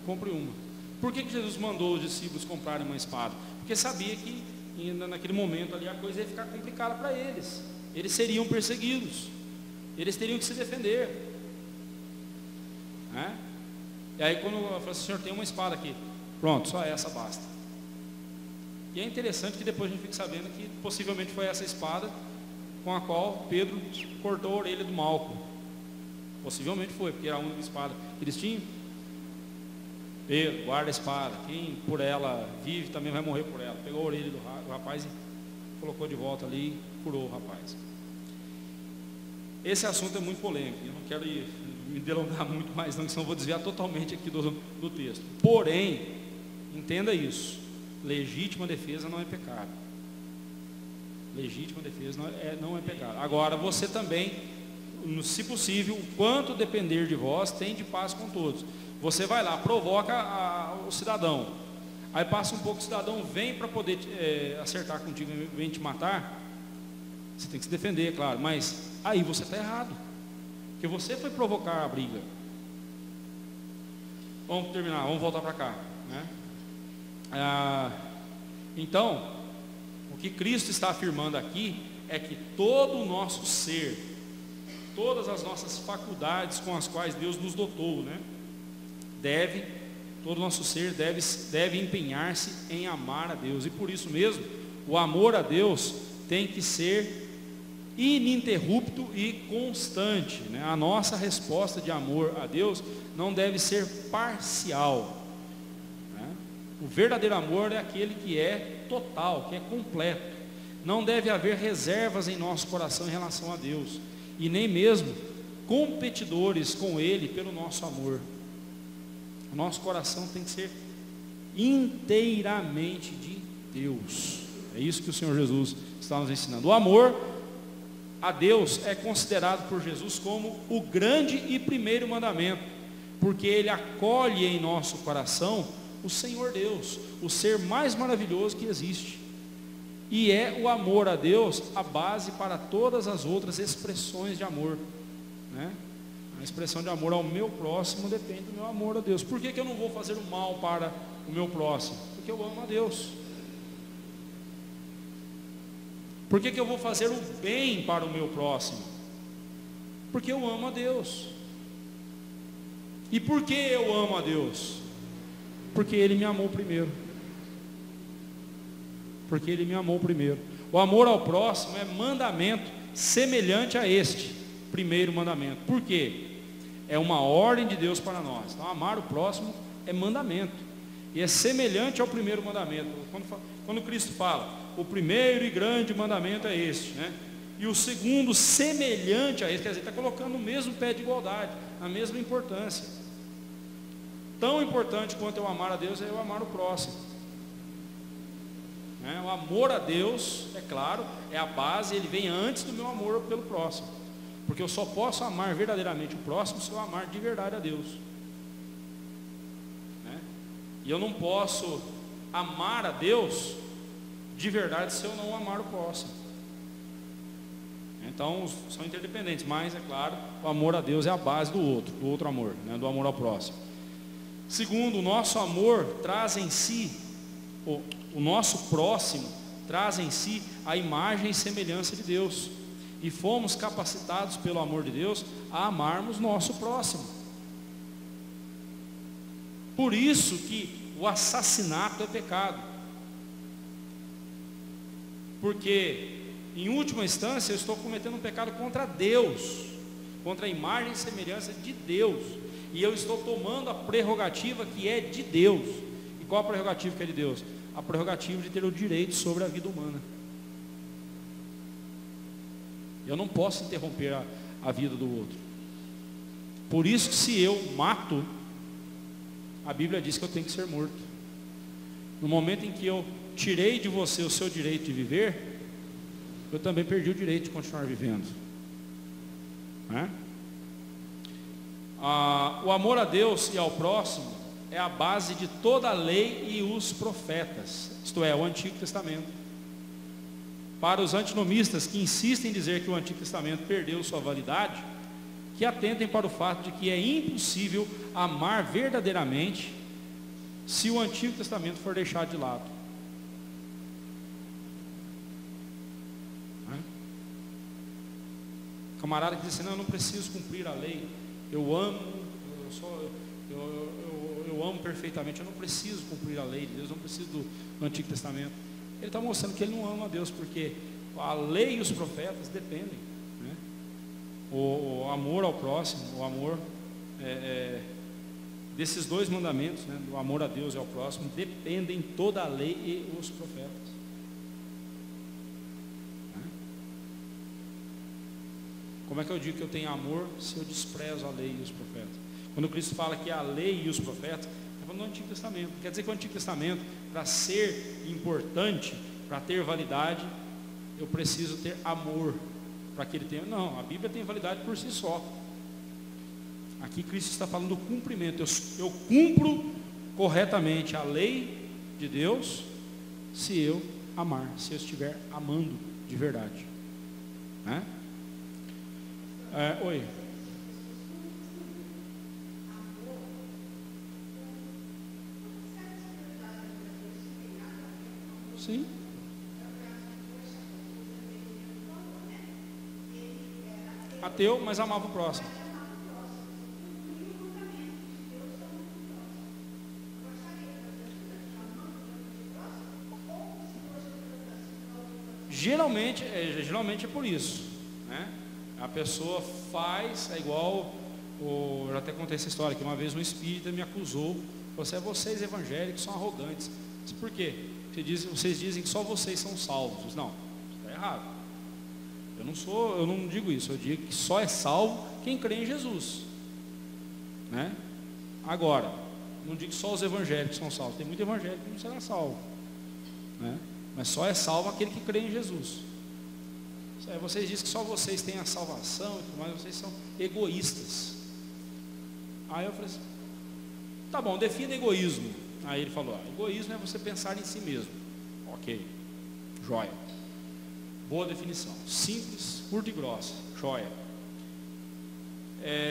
S1: Compre uma. Por que Jesus mandou os discípulos comprarem uma espada? Porque sabia que naquele momento ali a coisa ia ficar complicada para eles. Eles seriam perseguidos. Eles teriam que se defender. Né? E aí quando eu falei assim, Senhor, tem uma espada aqui. Pronto, só essa basta. E é interessante que depois a gente fique sabendo que possivelmente foi essa espada com a qual Pedro cortou a orelha do Malco. Possivelmente foi, porque era a única espada que eles tinham. Pedro, guarda a espada, quem por ela vive também vai morrer por ela. Pegou a orelha do rapaz e colocou de volta ali e curou o rapaz. Esse assunto é muito polêmico, eu não quero me delongar muito mais não, senão eu vou desviar totalmente aqui do texto. Porém, entenda isso, legítima defesa não é pecado. Legítima defesa não é pecado. Agora, você também, se possível, o quanto depender de vós, tem de paz com todos. Você vai lá, provoca o cidadão. Aí passa um pouco, o cidadão vem para poder acertar contigo, vem te matar. Você tem que se defender, claro. Mas aí você está errado. Porque você foi provocar a briga. Vamos terminar, vamos voltar para cá. Né? Então, o que Cristo está afirmando aqui é que todo o nosso ser, todas as nossas faculdades com as quais Deus nos dotou, né? Todo o nosso ser deve empenhar-se em amar a Deus. E por isso mesmo, o amor a Deus tem que ser ininterrupto e constante. Né? A nossa resposta de amor a Deus não deve ser parcial. Né? O verdadeiro amor é aquele que é total, que é completo. Não deve haver reservas em nosso coração em relação a Deus. E nem mesmo competidores com Ele pelo nosso amor. O nosso coração tem que ser inteiramente de Deus. É isso que o Senhor Jesus está nos ensinando. O amor a Deus é considerado por Jesus como o grande e primeiro mandamento, porque Ele acolhe em nosso coração o Senhor Deus, o ser mais maravilhoso que existe. E é o amor a Deus a base para todas as outras expressões de amor. Né? A expressão de amor ao meu próximo depende do meu amor a Deus. Por que eu não vou fazer o mal para o meu próximo? Porque eu amo a Deus. Por que eu vou fazer o bem para o meu próximo? Porque eu amo a Deus. E por que eu amo a Deus? Porque Ele me amou primeiro. Porque Ele me amou primeiro. O amor ao próximo é mandamento semelhante a este primeiro mandamento. Por quê? É uma ordem de Deus para nós. Então, amar o próximo é mandamento. E é semelhante ao primeiro mandamento. Quando Cristo fala, o primeiro e grande mandamento é este, né? E o segundo semelhante a este, quer dizer, está colocando o mesmo pé de igualdade, a mesma importância. Tão importante quanto eu amar a Deus é eu amar o próximo. O amor a Deus, é claro, é a base, ele vem antes do meu amor pelo próximo. Porque eu só posso amar verdadeiramente o próximo se eu amar de verdade a Deus. E eu não posso amar a Deus de verdade se eu não amar o próximo. Então são interdependentes, mas é claro, o amor a Deus é a base do outro amor, do amor ao próximo. Segundo, o nosso amor traz em si, o nosso próximo traz em si a imagem e semelhança de Deus. E fomos capacitados pelo amor de Deus a amarmos nosso próximo. Por isso que o assassinato é pecado. Porque, em última instância, eu estou cometendo um pecado contra Deus, contra a imagem e semelhança de Deus. E eu estou tomando a prerrogativa que é de Deus. E qual a prerrogativa que é de Deus? A prerrogativa de ter o direito sobre a vida humana. Eu não posso interromper a vida do outro. Por isso que se eu mato, a Bíblia diz que eu tenho que ser morto. No momento em que eu tirei de você o seu direito de viver, eu também perdi o direito de continuar vivendo. O amor a Deus e ao próximo é a base de toda a lei e os profetas, isto é, o Antigo Testamento. Para os antinomistas que insistem em dizer que o Antigo Testamento perdeu sua validade, que atentem para o fato de que é impossível amar verdadeiramente se o Antigo Testamento for deixado de lado. Camarada que diz assim, não, eu não preciso cumprir a lei, eu amo, eu amo perfeitamente, eu não preciso cumprir a lei de Deus, eu não preciso do Antigo Testamento. Ele está mostrando que ele não ama a Deus, porque a lei e os profetas dependem. O amor ao próximo, o amor desses dois mandamentos, do amor a Deus e ao próximo, dependem toda a lei e os profetas. Como é que eu digo que eu tenho amor se eu desprezo a lei e os profetas? Quando Cristo fala que a lei e os profetas, está falando do Antigo Testamento. Quer dizer que o Antigo Testamento, para ser importante, para ter validade, eu preciso ter amor para que ele tenha. Não, a Bíblia tem validade por si só. Aqui Cristo está falando do cumprimento. Eu cumpro corretamente a lei de Deus se eu amar, se eu estiver amando de verdade. Oi. Sim. Ateu, mas amava o próximo. Geralmente é por isso, A pessoa faz, é igual, eu já até contei essa história, que uma vez um espírita me acusou, vocês evangélicos são arrogantes. Disse, por quê? Vocês dizem que só vocês são salvos. Não, isso está errado. Eu não digo isso, eu digo que só é salvo quem crê em Jesus. Agora, não digo que só os evangélicos são salvos, tem muito evangélico que não será salvo. Mas só é salvo aquele que crê em Jesus. Vocês dizem que só vocês têm a salvação e tudo mais, vocês são egoístas. Aí eu falei assim, tá bom, defina egoísmo. Aí ele falou, egoísmo é você pensar em si mesmo. Ok, joia. Boa definição, simples, curta e grossa, joia.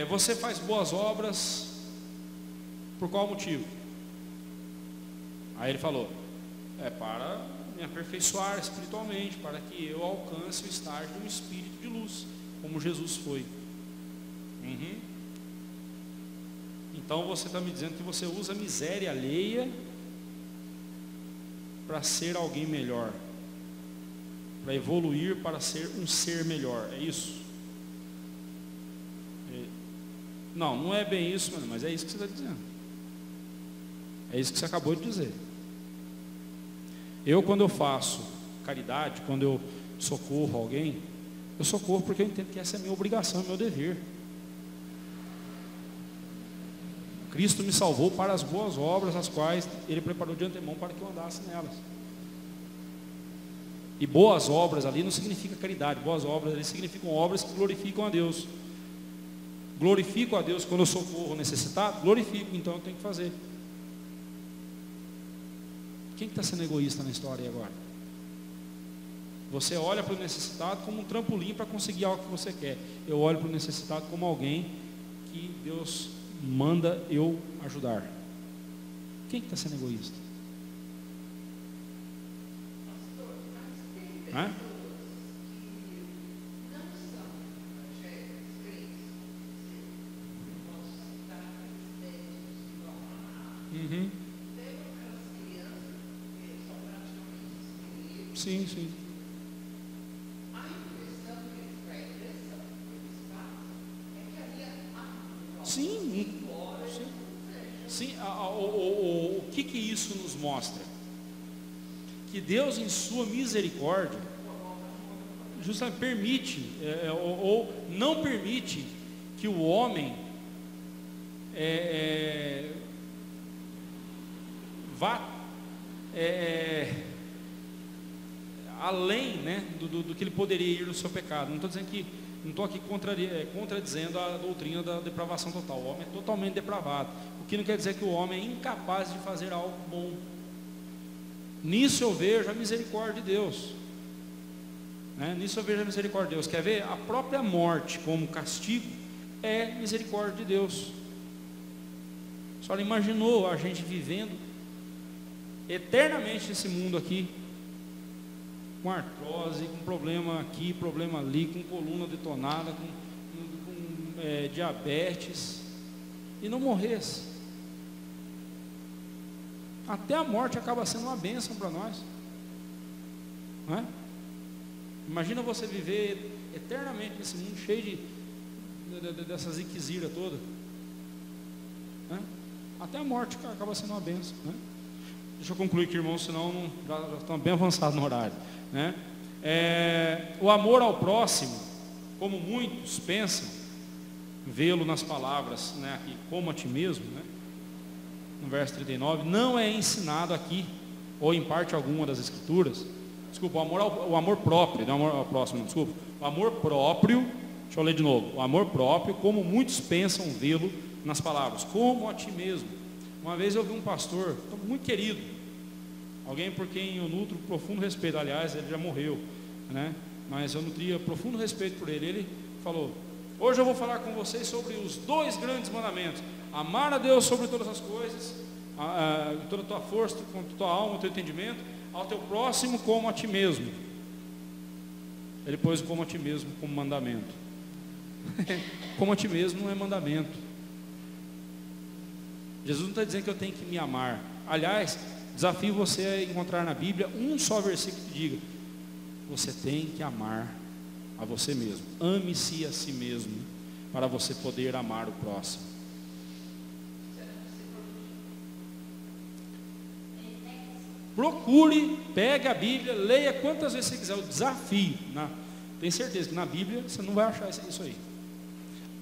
S1: Você faz boas obras por qual motivo? Aí ele falou, para me aperfeiçoar espiritualmente, para que eu alcance o estágio de um espírito de luz, como Jesus foi. Então você está me dizendo que você usa a miséria alheia para ser alguém melhor, para evoluir para ser um ser melhor, é isso? Não é bem isso, mas é isso que você está dizendo. É isso que você acabou de dizer. Quando eu faço caridade, quando eu socorro alguém, eu socorro porque eu entendo que essa é a minha obrigação, é o meu dever. Cristo me salvou para as boas obras, as quais Ele preparou de antemão para que eu andasse nelas. E boas obras ali não significa caridade, boas obras ali significam obras que glorificam a Deus. Glorifico a Deus quando eu socorro o necessitado, glorifico, então eu tenho que fazer. Quem está sendo egoísta na história aí agora? Você olha para o necessitado como um trampolim para conseguir algo que você quer. Eu olho para o necessitado como alguém que Deus manda eu ajudar. Quem está sendo egoísta? Hã? Uhum. Sim, sim. Sim, sim. O que isso nos mostra? Que Deus, em sua misericórdia, justamente permite, ou não permite, que o homem vá além, né, do que ele poderia ir no seu pecado. Não estou dizendo que, não estou aqui contradizendo a doutrina da depravação total. O homem é totalmente depravado, o que não quer dizer que o homem é incapaz de fazer algo bom. Nisso eu vejo a misericórdia de Deus, né? Nisso eu vejo a misericórdia de Deus. Quer ver? A própria morte como castigo é misericórdia de Deus. Só imaginou a gente vivendo eternamente nesse mundo aqui, com artrose, com problema aqui, problema ali, com coluna detonada, com diabetes, e não morresse? Até a morte acaba sendo uma bênção para nós, não é? Imagina você viver eternamente nesse mundo cheio dessas ziquezira toda, né? Até a morte acaba sendo uma bênção, né? Deixa eu concluir aqui, irmãos, senão já estamos bem avançados no horário, né? O amor ao próximo, como muitos pensam, vê-lo nas palavras, né, aqui, como a ti mesmo, né, no verso 39, não é ensinado aqui, ou em parte alguma das escrituras. Desculpa, o amor próprio, não o amor ao próximo, desculpa. O amor próprio, deixa eu ler de novo. O amor próprio, como muitos pensam vê-lo nas palavras, como a ti mesmo. Uma vez eu vi um pastor muito querido, alguém por quem eu nutro profundo respeito. Aliás, ele já morreu, né? Mas eu nutria profundo respeito por ele. Ele falou: hoje eu vou falar com vocês sobre os 2 grandes mandamentos: amar a Deus sobre todas as coisas, toda a tua força, com toda a tua alma, o teu entendimento, ao teu próximo como a ti mesmo. Ele pôs como a ti mesmo como mandamento. Como a ti mesmo não é mandamento. Jesus não está dizendo que eu tenho que me amar. Aliás, desafio você a encontrar na Bíblia um só versículo que diga: você tem que amar a você mesmo. Ame-se a si mesmo, para você poder amar o próximo. Procure, pegue a Bíblia, leia quantas vezes você quiser. O desafio, tenho certeza que na Bíblia você não vai achar isso aí.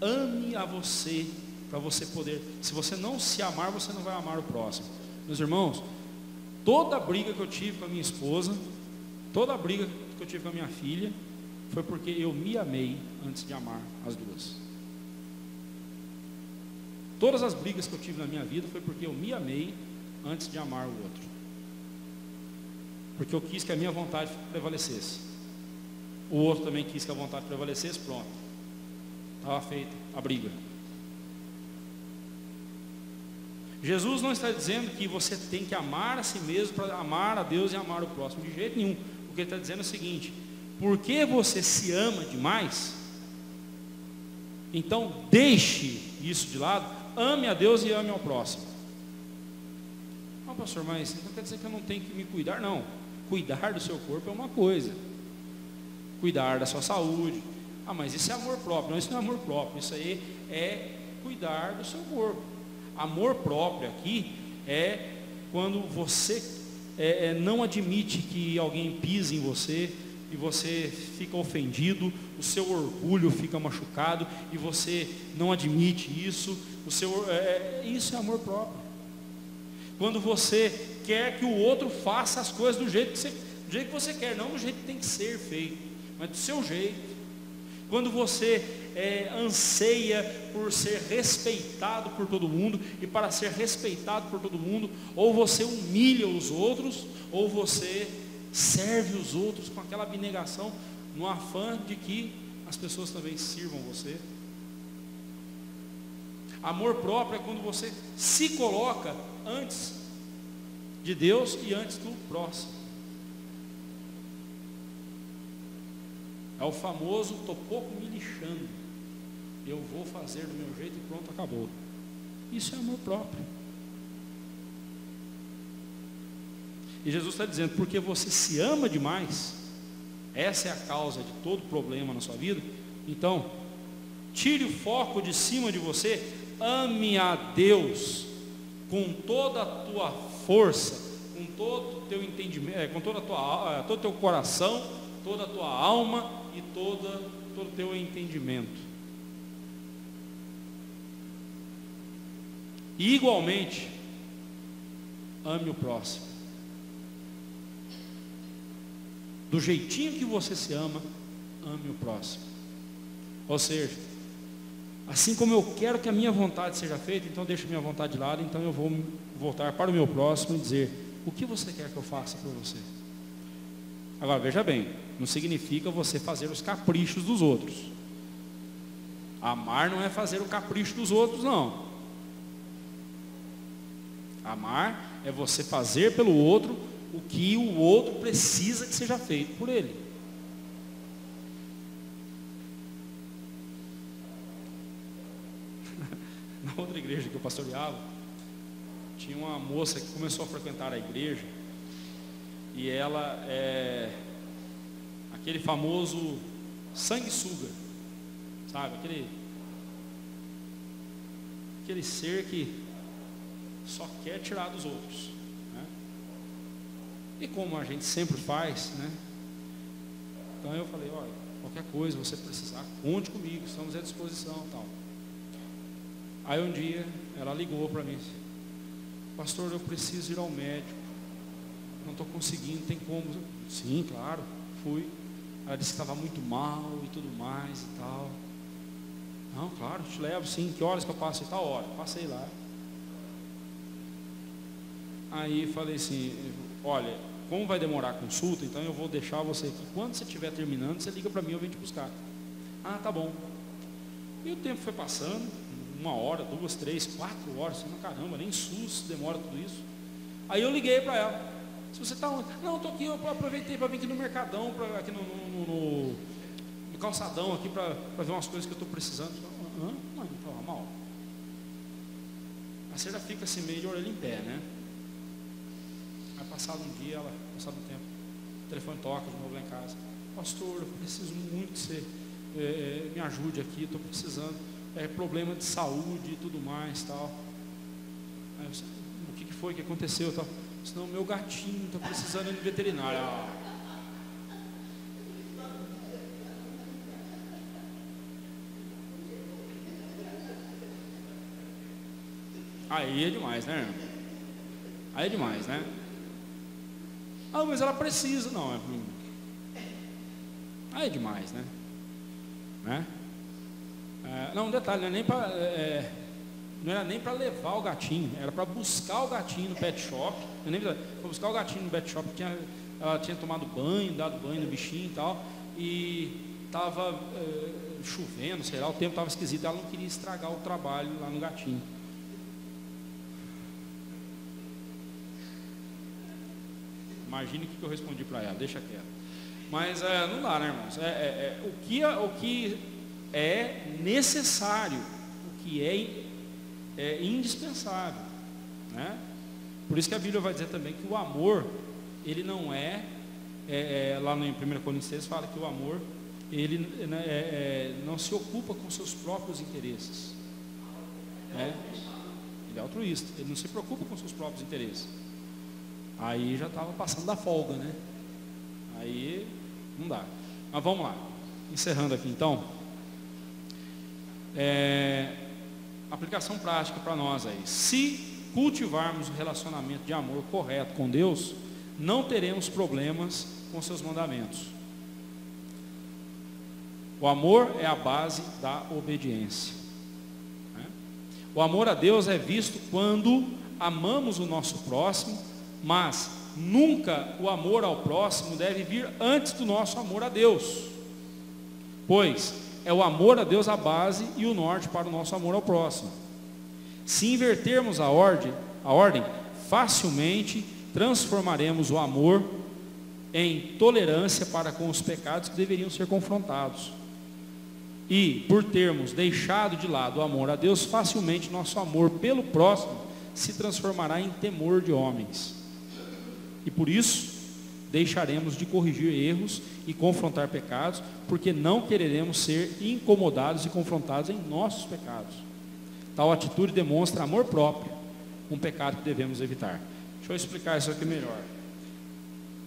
S1: Ame a você, para você poder. Se você não se amar, você não vai amar o próximo. Meus irmãos, toda a briga que eu tive com a minha esposa, toda a briga que eu tive com a minha filha, foi porque eu me amei antes de amar as duas. Todas as brigas que eu tive na minha vida foi porque eu me amei antes de amar o outro. Porque eu quis que a minha vontade prevalecesse. O outro também quis que a vontade prevalecesse, pronto. Estava feita a briga. Jesus não está dizendo que você tem que amar a si mesmo para amar a Deus e amar o próximo, de jeito nenhum. O que ele está dizendo é o seguinte: porque você se ama demais, então deixe isso de lado, ame a Deus e ame ao próximo. Ah, pastor, mas então quer dizer que eu não tenho que me cuidar? Não, cuidar do seu corpo é uma coisa, cuidar da sua saúde. Ah, mas isso é amor próprio. Não, isso não é amor próprio, isso aí é cuidar do seu corpo. Amor próprio aqui é quando você não admite que alguém pise em você, e você fica ofendido, o seu orgulho fica machucado e você não admite isso, isso é amor próprio. Quando você quer que o outro faça as coisas do jeito que você quer, não do jeito que tem que ser feito, mas do seu jeito. Quando você anseia por ser respeitado por todo mundo, e para ser respeitado por todo mundo, ou você humilha os outros, ou você serve os outros com aquela abnegação, no afã de que as pessoas também sirvam você. Amor próprio é quando você se coloca antes de Deus e antes do próximo. É o famoso, estou pouco me lixando, eu vou fazer do meu jeito e pronto, acabou. Isso é amor próprio. E Jesus está dizendo, porque você se ama demais, essa é a causa de todo problema na sua vida, então, tire o foco de cima de você, ame a Deus com toda a tua força, com todo o teu entendimento, com todo o teu coração, toda a tua alma e todo o teu entendimento. E igualmente, ame o próximo. Do jeitinho que você se ama, ame o próximo. Ou seja, assim como eu quero que a minha vontade seja feita, então deixa a minha vontade de lado, então eu vou voltar para o meu próximo e dizer, o que você quer que eu faça por você? Agora, veja bem, não significa você fazer os caprichos dos outros. Amar não é fazer o capricho dos outros, não. Amar é você fazer pelo outro o que o outro precisa que seja feito por ele. Na outra igreja que eu pastoreava, tinha uma moça que começou a frequentar a igreja, e ela é aquele famoso sanguessuga, sabe? Aquele ser que só quer tirar dos outros, né? E como a gente sempre faz, né? Então eu falei, olha, qualquer coisa você precisar, conte comigo, estamos à disposição, tal. Aí um dia ela ligou para mim, pastor, eu preciso ir ao médico, não estou conseguindo, tem como? Sim, claro, fui. Ela disse que estava muito mal e tudo mais e tal. Não, claro, te levo sim, que horas que eu passo? Tal hora, passei lá. Aí falei assim, olha, como vai demorar a consulta, então eu vou deixar você aqui, quando você estiver terminando, você liga para mim, eu venho te buscar. Ah, tá bom. E o tempo foi passando, 1 hora, 2, 3, 4 horas, assim, caramba, nem SUS demora tudo isso. Aí eu liguei para ela, se você está onde? Não, estou aqui, eu aproveitei para vir aqui no Mercadão, aqui no calçadão, aqui para ver umas coisas que eu estou precisando. Mãe, não estava mal. A senhora fica assim meio de orelha em pé, né? Aí passado um dia, passado um tempo, o telefone toca de novo lá em casa. Pastor, eu preciso muito que você me ajude aqui, estou precisando. Problema de saúde e tudo mais, tal. Aí eu disse, o que foi, o que aconteceu, tal? Senão meu gatinho está precisando ir no veterinário. Aí é demais, né? Aí é demais, né? Ah, mas ela precisa, não. Aí é demais, né? Não, um detalhe, não era nem para levar o gatinho, era para buscar o gatinho no pet shop. Para buscar o gatinho no pet shop, ela tinha tomado banho, dado banho no bichinho e tal, e estava chovendo, sei lá, o tempo estava esquisito, ela não queria estragar o trabalho lá no gatinho. Imagine o que eu respondi para ela, deixa quieto. Mas não dá, né, irmãos? O que é necessário, o que é indispensável, né? Por isso que a Bíblia vai dizer também que o amor, ele não lá no 1 Coríntios fala que o amor, ele não se ocupa com seus próprios interesses, né? Ele é altruísta, ele não se preocupa com seus próprios interesses. Aí já estava passando da folga, né? Aí Não dá. Mas vamos lá. Encerrando aqui então. Aplicação prática para nós aí. Se cultivarmos o relacionamento de amor correto com Deus, não teremos problemas com seus mandamentos. O amor é a base da obediência. O amor a Deus é visto quando amamos o nosso próximo, mas nunca o amor ao próximo deve vir antes do nosso amor a Deus, pois é o amor a Deus a base e o norte para o nosso amor ao próximo. Se invertermos a ordem, facilmente transformaremos o amor em tolerância para com os pecados que deveriam ser confrontados. E, por termos deixado de lado o amor a Deus, facilmente nosso amor pelo próximo se transformará em temor de homens. E por isso, deixaremos de corrigir erros e confrontar pecados, porque não quereremos ser incomodados e confrontados em nossos pecados. Tal atitude demonstra amor próprio, um pecado que devemos evitar. Deixa eu explicar isso aqui melhor.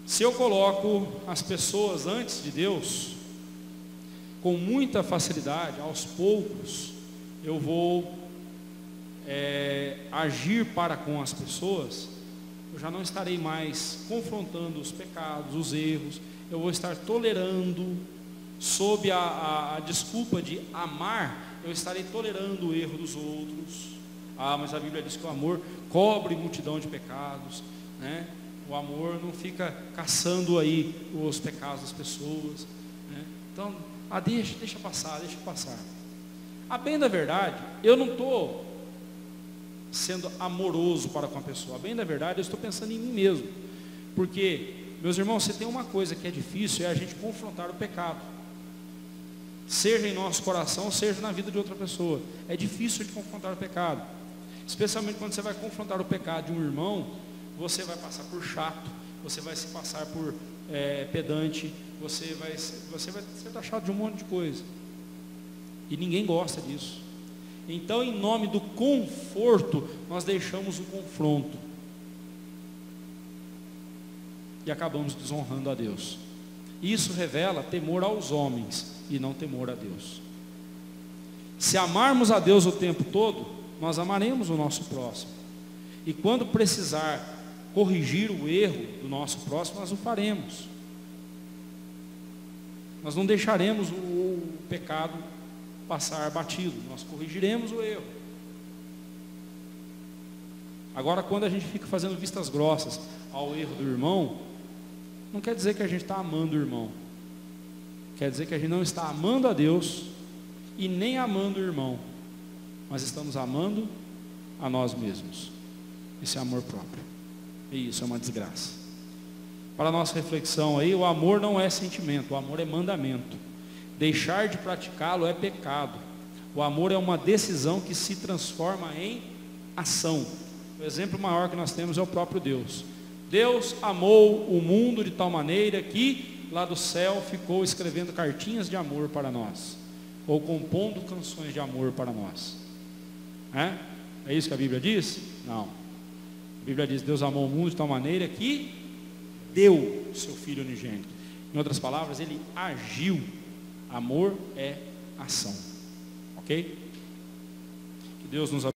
S1: Se eu coloco as pessoas antes de Deus, com muita facilidade, aos poucos, eu vou agir para com as pessoas. Eu já não estarei mais confrontando os pecados, os erros. Eu vou estar tolerando, sob a desculpa de amar, eu estarei tolerando o erro dos outros. Mas a Bíblia diz que o amor cobre multidão de pecados, né? O amor não fica caçando aí os pecados das pessoas, né? Então, deixa passar. A bem da verdade, eu não estou sendo amoroso para com a pessoa. A bem da verdade, eu estou pensando em mim mesmo. Porque, meus irmãos, se tem uma coisa que é difícil, é a gente confrontar o pecado. Seja em nosso coração, seja na vida de outra pessoa. É difícil de confrontar o pecado. Especialmente quando você vai confrontar o pecado de um irmão, você vai passar por chato, você vai se passar por pedante, você vai ser taxado de um monte de coisa. E ninguém gosta disso. Então, em nome do conforto, nós deixamos o confronto. E acabamos desonrando a Deus. Isso revela temor aos homens e não temor a Deus. Se amarmos a Deus o tempo todo, nós amaremos o nosso próximo. E quando precisar corrigir o erro do nosso próximo, nós o faremos. Nós não deixaremos o pecado passar batido, nós corrigiremos o erro. Agora, quando a gente fica fazendo vistas grossas ao erro do irmão, não quer dizer que a gente está amando o irmão. Quer dizer que a gente não está amando a Deus e nem amando o irmão, mas estamos amando a nós mesmos. Esse é amor próprio. E isso é uma desgraça. Para a nossa reflexão aí, o amor não é sentimento, o amor é mandamento. Deixar de praticá-lo é pecado. O amor é uma decisão que se transforma em ação. O exemplo maior que nós temos é o próprio Deus. Deus amou o mundo de tal maneira que lá do céu ficou escrevendo cartinhas de amor para nós, ou compondo canções de amor para nós. É isso que a Bíblia diz? Não. A Bíblia diz: Deus amou o mundo de tal maneira que deu o seu Filho unigênito. Em outras palavras, Ele agiu. Amor é ação. Ok? Que Deus nos abençoe.